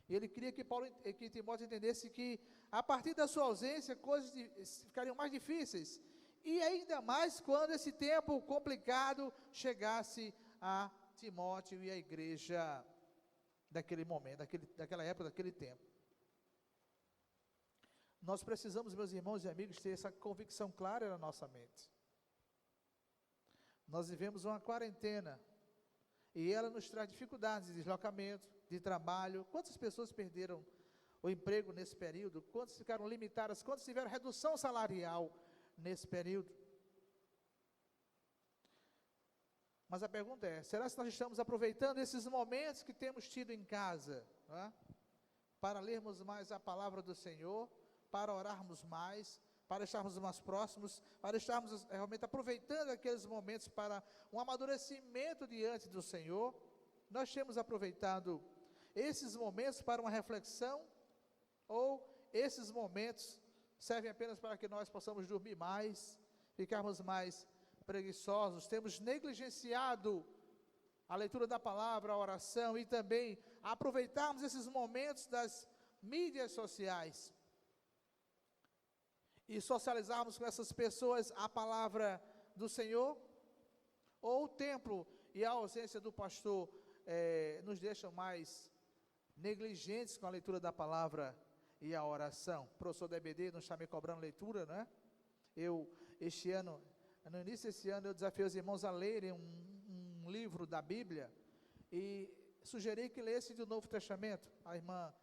E ele queria que Timóteo entendesse que, a partir da sua ausência, coisas ficariam mais difíceis. E ainda mais quando esse tempo complicado chegasse a Timóteo e a igreja daquele momento, daquela época, daquele tempo. Nós precisamos, meus irmãos e amigos, ter essa convicção clara na nossa mente. Nós vivemos uma quarentena e ela nos traz dificuldades de deslocamento, de trabalho. Quantas pessoas perderam o emprego nesse período? Quantas ficaram limitadas? Quantas tiveram redução salarial nesse período? Mas a pergunta é, será que nós estamos aproveitando esses momentos que temos tido em casa, né, para lermos mais a palavra do Senhor, para orarmos mais, para estarmos mais próximos, para estarmos realmente aproveitando aqueles momentos para um amadurecimento diante do Senhor? Nós temos aproveitado esses momentos para uma reflexão, ou esses momentos servem apenas para que nós possamos dormir mais, ficarmos mais preguiçosos, temos negligenciado a leitura da palavra, a oração e também aproveitarmos esses momentos das mídias sociais e socializarmos com essas pessoas a palavra do Senhor, ou o templo e a ausência do pastor nos deixam mais negligentes com a leitura da palavra e a oração. O professor DBD não está me cobrando leitura, né? Este ano, no início desse ano, eu desafiei os irmãos a lerem um livro da Bíblia e sugeri que lesse do Novo Testamento. A irmã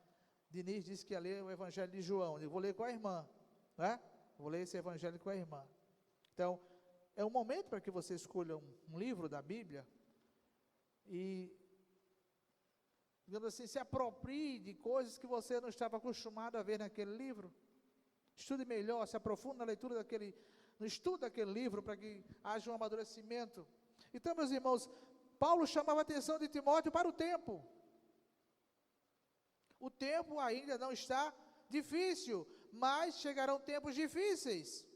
Denise disse que ia ler o Evangelho de João. Eu vou ler com a irmã, né? Vou ler esse Evangelho com a irmã. Então, é um momento para que você escolha um livro da Bíblia e, digamos assim, se aproprie de coisas que você não estava acostumado a ver naquele livro. Estude melhor, se aprofunde na leitura no estudo daquele livro, para que haja um amadurecimento. Então, meus irmãos, Paulo chamava a atenção de Timóteo para o tempo. O tempo ainda não está difícil, mas chegarão tempos difíceis.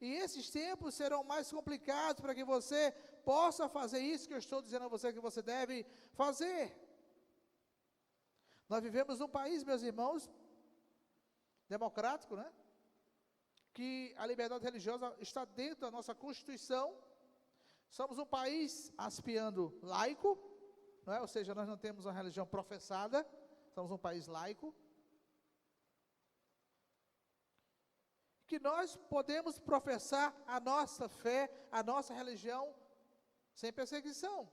E esses tempos serão mais complicados para que você possa fazer isso que eu estou dizendo a você que você deve fazer. Nós vivemos num país, meus irmãos, democrático, né? Que a liberdade religiosa está dentro da nossa Constituição. Somos um país aspiando laico, não é? Ou seja, nós não temos uma religião professada, somos um país laico. Que nós podemos professar a nossa fé, a nossa religião, sem perseguição.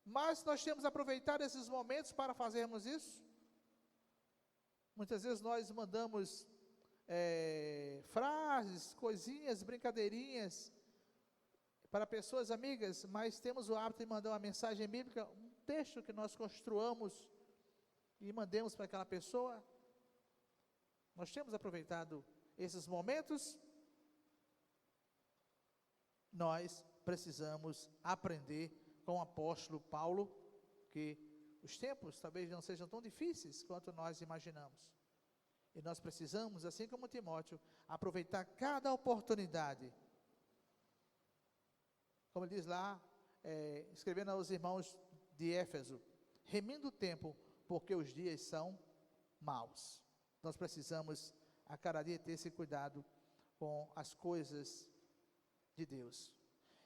Mas nós temos aproveitado esses momentos para fazermos isso. Muitas vezes nós mandamos frases, coisinhas, brincadeirinhas para pessoas amigas, mas temos o hábito de mandar uma mensagem bíblica, um texto que nós construamos e mandemos para aquela pessoa. Nós temos aproveitado esses momentos. Nós precisamos aprender com o apóstolo Paulo que os tempos talvez não sejam tão difíceis quanto nós imaginamos. E nós precisamos, assim como Timóteo, aproveitar cada oportunidade. Como ele diz lá, escrevendo aos irmãos de Éfeso, remindo o tempo, porque os dias são maus. Nós precisamos a cada dia ter esse cuidado com as coisas de Deus.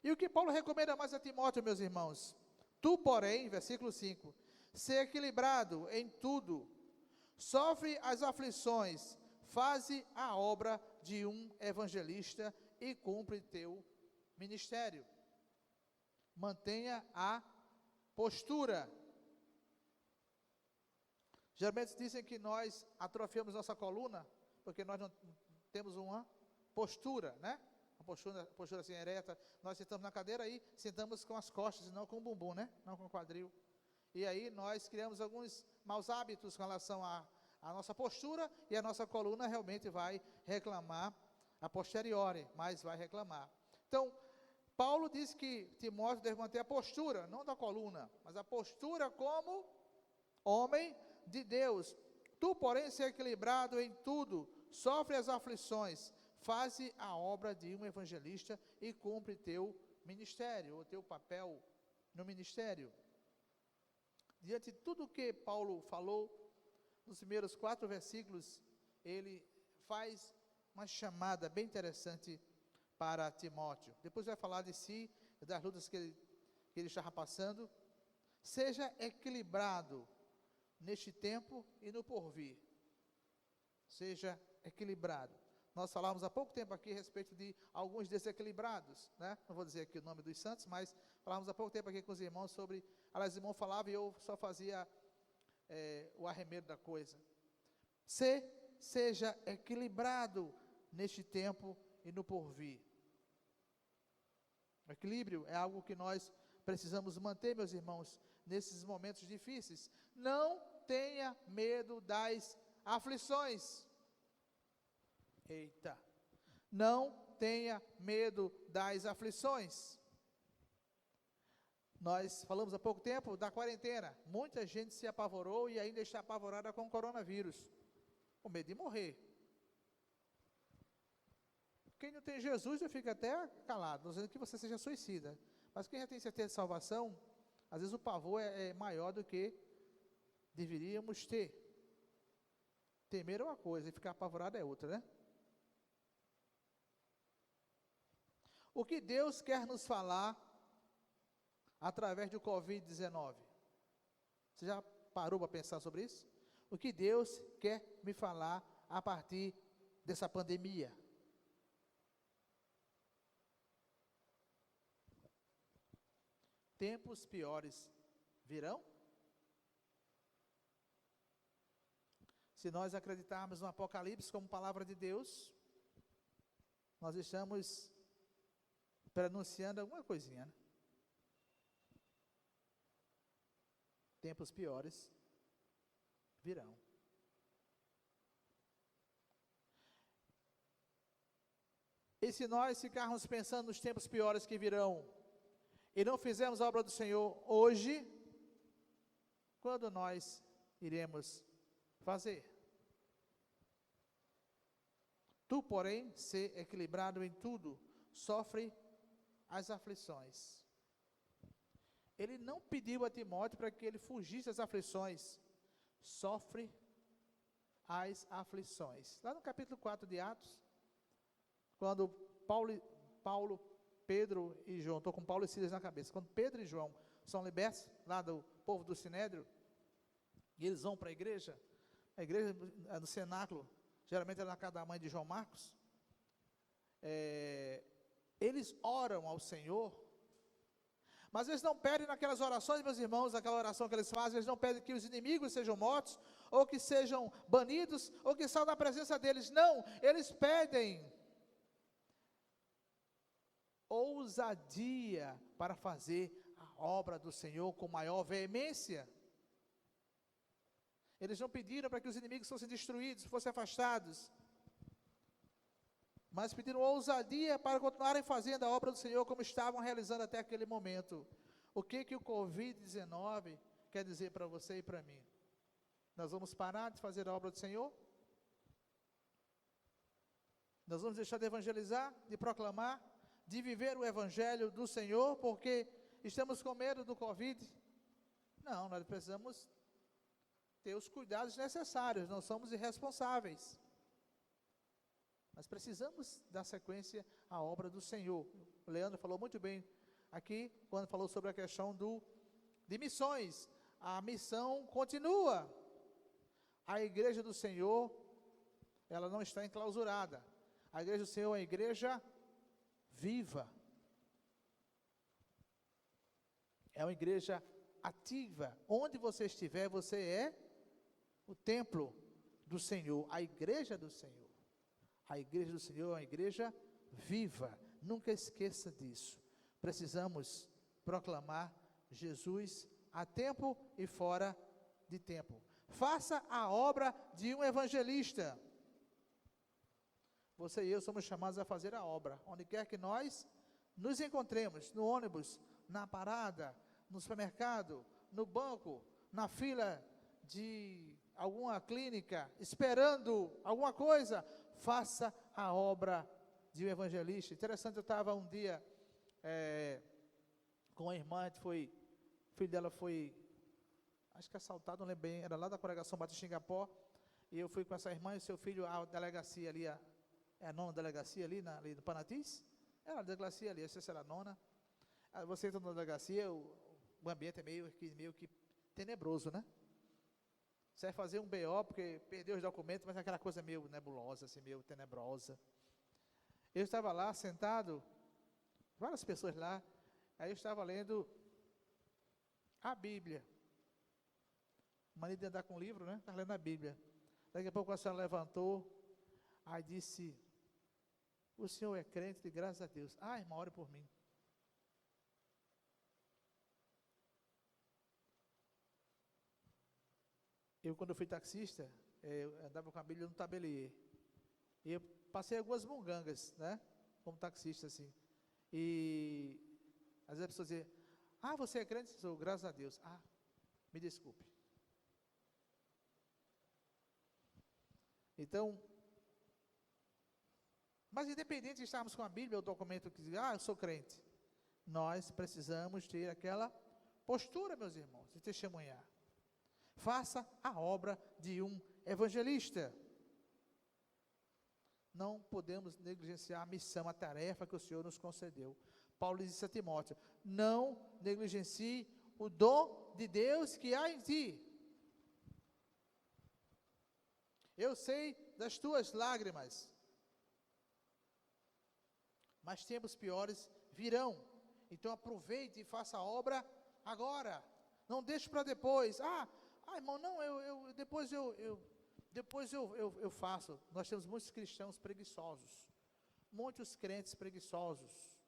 E o que Paulo recomenda mais a Timóteo, meus irmãos? Tu, porém, versículo 5, ser equilibrado em tudo, sofre as aflições, faze a obra de um evangelista e cumpre teu ministério. Mantenha a postura. Geralmente dizem que nós atrofiamos nossa coluna, porque nós não temos uma postura, né? Uma postura assim ereta. Nós sentamos na cadeira e sentamos com as costas, não com o bumbum, né? Não com o quadril. E aí nós criamos alguns maus hábitos com relação à nossa postura, e a nossa coluna realmente vai reclamar a posteriori, mas vai reclamar. Então, Paulo diz que Timóteo deve manter a postura, não da coluna, mas a postura como homem de Deus. Tu, porém, ser equilibrado em tudo, sofre as aflições, faze a obra de um evangelista e cumpre teu ministério, ou teu papel no ministério. Diante de tudo que Paulo falou, nos primeiros 4 versículos, ele faz uma chamada bem interessante para Timóteo. Depois vai falar de si, das lutas que ele estava passando. Seja equilibrado neste tempo e no porvir. Seja equilibrado. Nós falamos há pouco tempo aqui a respeito de alguns desequilibrados, né? Não vou dizer aqui o nome dos santos, mas falamos há pouco tempo aqui com os irmãos sobre, aliás, o irmão falava e eu só fazia o arremedo da coisa. Seja equilibrado neste tempo e no porvir. O equilíbrio é algo que nós precisamos manter, meus irmãos, nesses momentos difíceis. Não tenha medo das aflições. Eita! Não tenha medo das aflições. Nós falamos há pouco tempo da quarentena. Muita gente se apavorou e ainda está apavorada com o coronavírus. Com medo de morrer. Quem não tem Jesus, eu fico até calado, não dizendo que você seja suicida. Mas quem já tem certeza de salvação, às vezes o pavor é maior do que deveríamos ter. Temer é uma coisa e ficar apavorado é outra, né? O que Deus quer nos falar através do Covid-19? Você já parou para pensar sobre isso? O que Deus quer me falar a partir dessa pandemia? Tempos piores virão? Se nós acreditarmos no Apocalipse como palavra de Deus, nós estamos pronunciando alguma coisinha, né? Tempos piores virão. E se nós ficarmos pensando nos tempos piores que virão, e não fizermos a obra do Senhor hoje, quando nós iremos fazer? Tu, porém, ser equilibrado em tudo, sofre as aflições. Ele não pediu a Timóteo para que ele fugisse das aflições. Sofre as aflições. Lá no capítulo 4 de Atos, quando Paulo, Pedro e João, estou com Paulo e Silas na cabeça, quando Pedro e João são libertos lá do povo do Sinédrio, e eles vão para a igreja no cenáculo, geralmente era na casa da mãe de João Marcos, eles oram ao Senhor, mas eles não pedem naquelas orações, meus irmãos, aquela oração que eles fazem, eles não pedem que os inimigos sejam mortos, ou que sejam banidos, ou que saiam da presença deles, não, eles pedem ousadia para fazer a obra do Senhor com maior veemência. Eles não pediram para que os inimigos fossem destruídos, fossem afastados, mas pediram ousadia para continuarem fazendo a obra do Senhor como estavam realizando até aquele momento. O que o Covid-19 quer dizer para você e para mim? Nós vamos parar de fazer a obra do Senhor? Nós vamos deixar de evangelizar, de proclamar, de viver o evangelho do Senhor, porque estamos com medo do Covid? Não, nós precisamos ter os cuidados necessários, não somos irresponsáveis. Mas precisamos dar sequência à obra do Senhor. O Leandro falou muito bem aqui, quando falou sobre a questão de missões. A missão continua. A igreja do Senhor, ela não está enclausurada. A igreja do Senhor é uma igreja viva. É uma igreja ativa. Onde você estiver, você é o templo do Senhor, a igreja do Senhor. A igreja do Senhor é uma igreja viva. Nunca esqueça disso. Precisamos proclamar Jesus a tempo e fora de tempo. Faça a obra de um evangelista. Você e eu somos chamados a fazer a obra, onde quer que nós nos encontremos, no ônibus, na parada, no supermercado, no banco, na fila de alguma clínica, esperando alguma coisa, faça a obra de um evangelista. Interessante, eu estava um dia com a irmã, o filho dela foi, acho que assaltado, não lembro bem, era lá da Congregação Batista em Xingapó, e eu fui com essa irmã e seu filho à delegacia ali, a nona delegacia ali, ali no Panatis, era a delegacia ali, essa era a nona. Você entra na delegacia, o ambiente é meio que tenebroso, né? Você vai fazer um BO, porque perdeu os documentos, mas é aquela coisa meio nebulosa, assim, meio tenebrosa. Eu estava lá, sentado, várias pessoas lá, aí eu estava lendo a Bíblia. Mania de andar com o livro, né? Estava lendo a Bíblia. Daqui a pouco a senhora levantou, aí disse, o senhor é crente, de graças a Deus. Ah, irmã, ore por mim. Eu, quando eu fui taxista, eu andava com a Bíblia no tabelier. E eu passei algumas mungangas, né? Como taxista, assim. E às vezes a pessoa dizia, ah, você é crente? Sou, graças a Deus. Ah, me desculpe. Então, Mas independente de estarmos com a Bíblia, o documento que diz, eu sou crente, nós precisamos ter aquela postura, meus irmãos, de testemunhar. Faça a obra de um evangelista. Não podemos negligenciar a missão, a tarefa que o Senhor nos concedeu. Paulo disse a Timóteo, não negligencie o dom de Deus que há em ti. Eu sei das tuas lágrimas, mas tempos piores virão. Então aproveite e faça a obra agora. Não deixe para depois. Irmão, não, depois eu faço. Nós temos muitos cristãos preguiçosos, muitos crentes preguiçosos.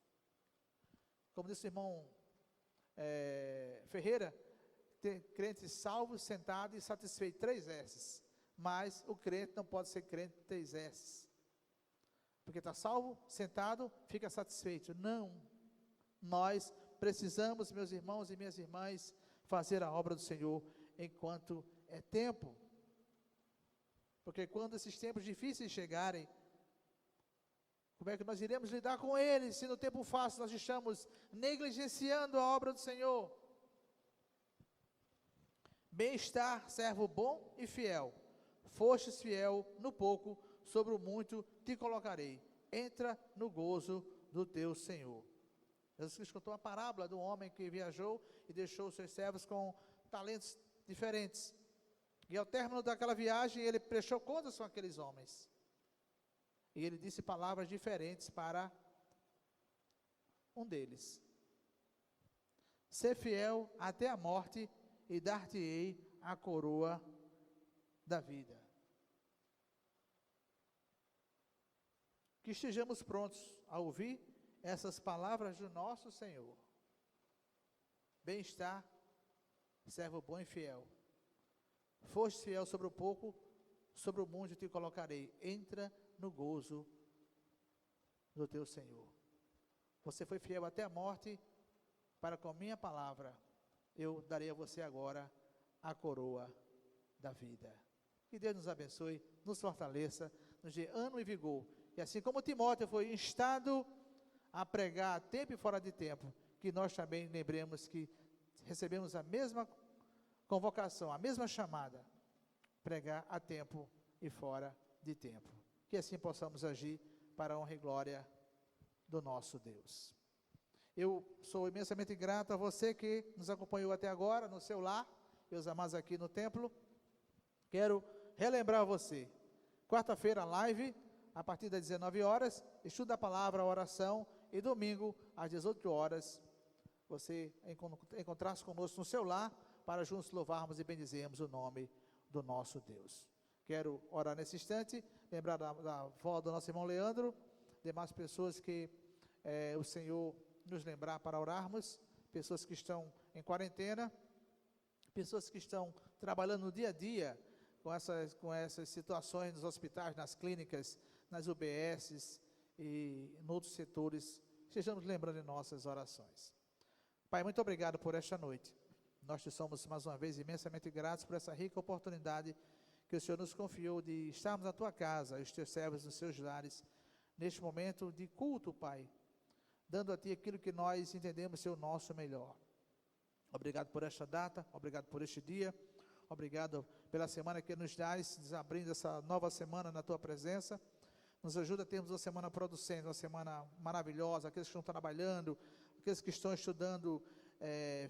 Como disse o irmão Ferreira, tem crentes salvos, sentados e satisfeitos, 3 S's. Mas o crente não pode ser crente 3 S's. Porque está salvo, sentado, fica satisfeito. Não. Nós precisamos, meus irmãos e minhas irmãs, fazer a obra do Senhor enquanto é tempo. Porque quando esses tempos difíceis chegarem, como é que nós iremos lidar com eles, se no tempo fácil nós estamos negligenciando a obra do Senhor? Bem-estar, servo bom e fiel. Fostes fiel no pouco, sobre o muito te colocarei. Entra no gozo do teu Senhor. Jesus Cristo contou uma parábola do homem que viajou e deixou os seus servos com talentos diferentes. E ao término daquela viagem, ele prestou contas com aqueles homens. E ele disse palavras diferentes para um deles. Ser fiel até a morte e dar-te-ei a coroa da vida. Que estejamos prontos a ouvir essas palavras do nosso Senhor. Bem-estar, servo bom e fiel. Foste fiel sobre o pouco, sobre o muito te colocarei. Entra no gozo do teu Senhor. Você foi fiel até a morte, para com a minha palavra, eu darei a você agora a coroa da vida. Que Deus nos abençoe, nos fortaleça, nos dê ânimo e vigor. E assim como Timóteo foi instado a pregar a tempo e fora de tempo, que nós também lembremos que recebemos a mesma convocação, a mesma chamada, pregar a tempo e fora de tempo. Que assim possamos agir para a honra e glória do nosso Deus. Eu sou imensamente grato a você que nos acompanhou até agora no seu lar, meus amados aqui no templo. Quero relembrar você, quarta-feira live, a partir das 19 horas, estudo da palavra, oração, e domingo, às 18 horas, você encontrar-se conosco no seu lar, para juntos louvarmos e bendizermos o nome do nosso Deus. Quero orar nesse instante, lembrar da avó do nosso irmão Leandro, demais pessoas que o Senhor nos lembrar para orarmos, pessoas que estão em quarentena, pessoas que estão trabalhando no dia a dia com essas situações nos hospitais, nas clínicas, nas UBSs e em outros setores, estejamos lembrando em nossas orações. Pai, muito obrigado por esta noite. Nós te somos mais uma vez imensamente gratos por essa rica oportunidade que o Senhor nos confiou de estarmos na tua casa, os teus servos nos seus lares, neste momento de culto, Pai, dando a ti aquilo que nós entendemos ser o nosso melhor. Obrigado por esta data, obrigado por este dia, obrigado pela semana que nos dás, desabrindo essa nova semana na tua presença. Nos ajuda a termos uma semana producente, uma semana maravilhosa, aqueles que estão trabalhando, aqueles que estão estudando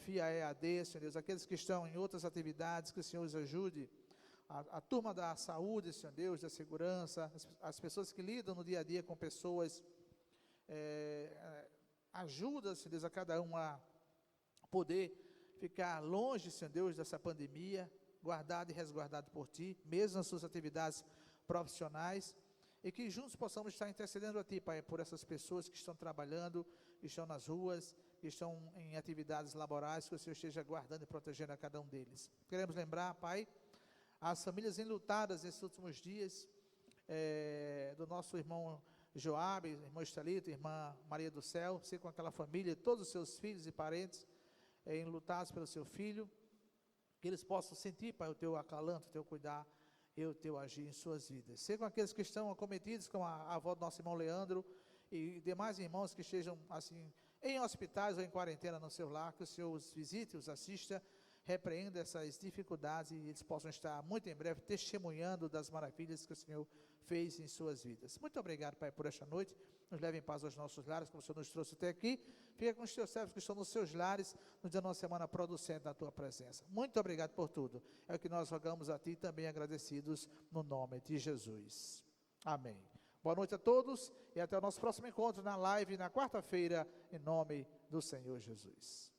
via EAD, Senhor Deus, aqueles que estão em outras atividades, que o Senhor os ajude, a turma da saúde, Senhor Deus, da segurança, as pessoas que lidam no dia a dia com pessoas, ajuda, Senhor Deus, a cada um a poder ficar longe, Senhor Deus, dessa pandemia, guardado e resguardado por Ti, mesmo nas suas atividades profissionais, e que juntos possamos estar intercedendo a Ti, Pai, por essas pessoas que estão trabalhando, que estão nas ruas, que estão em atividades laborais, que o Senhor esteja guardando e protegendo a cada um deles. Queremos lembrar, Pai, as famílias enlutadas nesses últimos dias, do nosso irmão Joabe, irmão Estelito, irmã Maria do Céu, sei com aquela família, todos os seus filhos e parentes, enlutados pelo seu filho, que eles possam sentir, Pai, o Teu acalanto, o Teu cuidar e o teu agir em suas vidas. Seja com aqueles que estão acometidos, como a avó do nosso irmão Leandro, e demais irmãos que estejam assim, em hospitais ou em quarentena no seu lar, que o Senhor os visite, os assista, repreenda essas dificuldades e eles possam estar muito em breve testemunhando das maravilhas que o Senhor fez em suas vidas. Muito obrigado, Pai, por esta noite. Nos leve em paz aos nossos lares, como o Senhor nos trouxe até aqui. Fica com os teus servos que estão nos seus lares, no dia da nossa semana producente na tua presença. Muito obrigado por tudo. É o que nós rogamos a ti, também agradecidos no nome de Jesus. Amém. Boa noite a todos e até o nosso próximo encontro na live na quarta-feira, em nome do Senhor Jesus.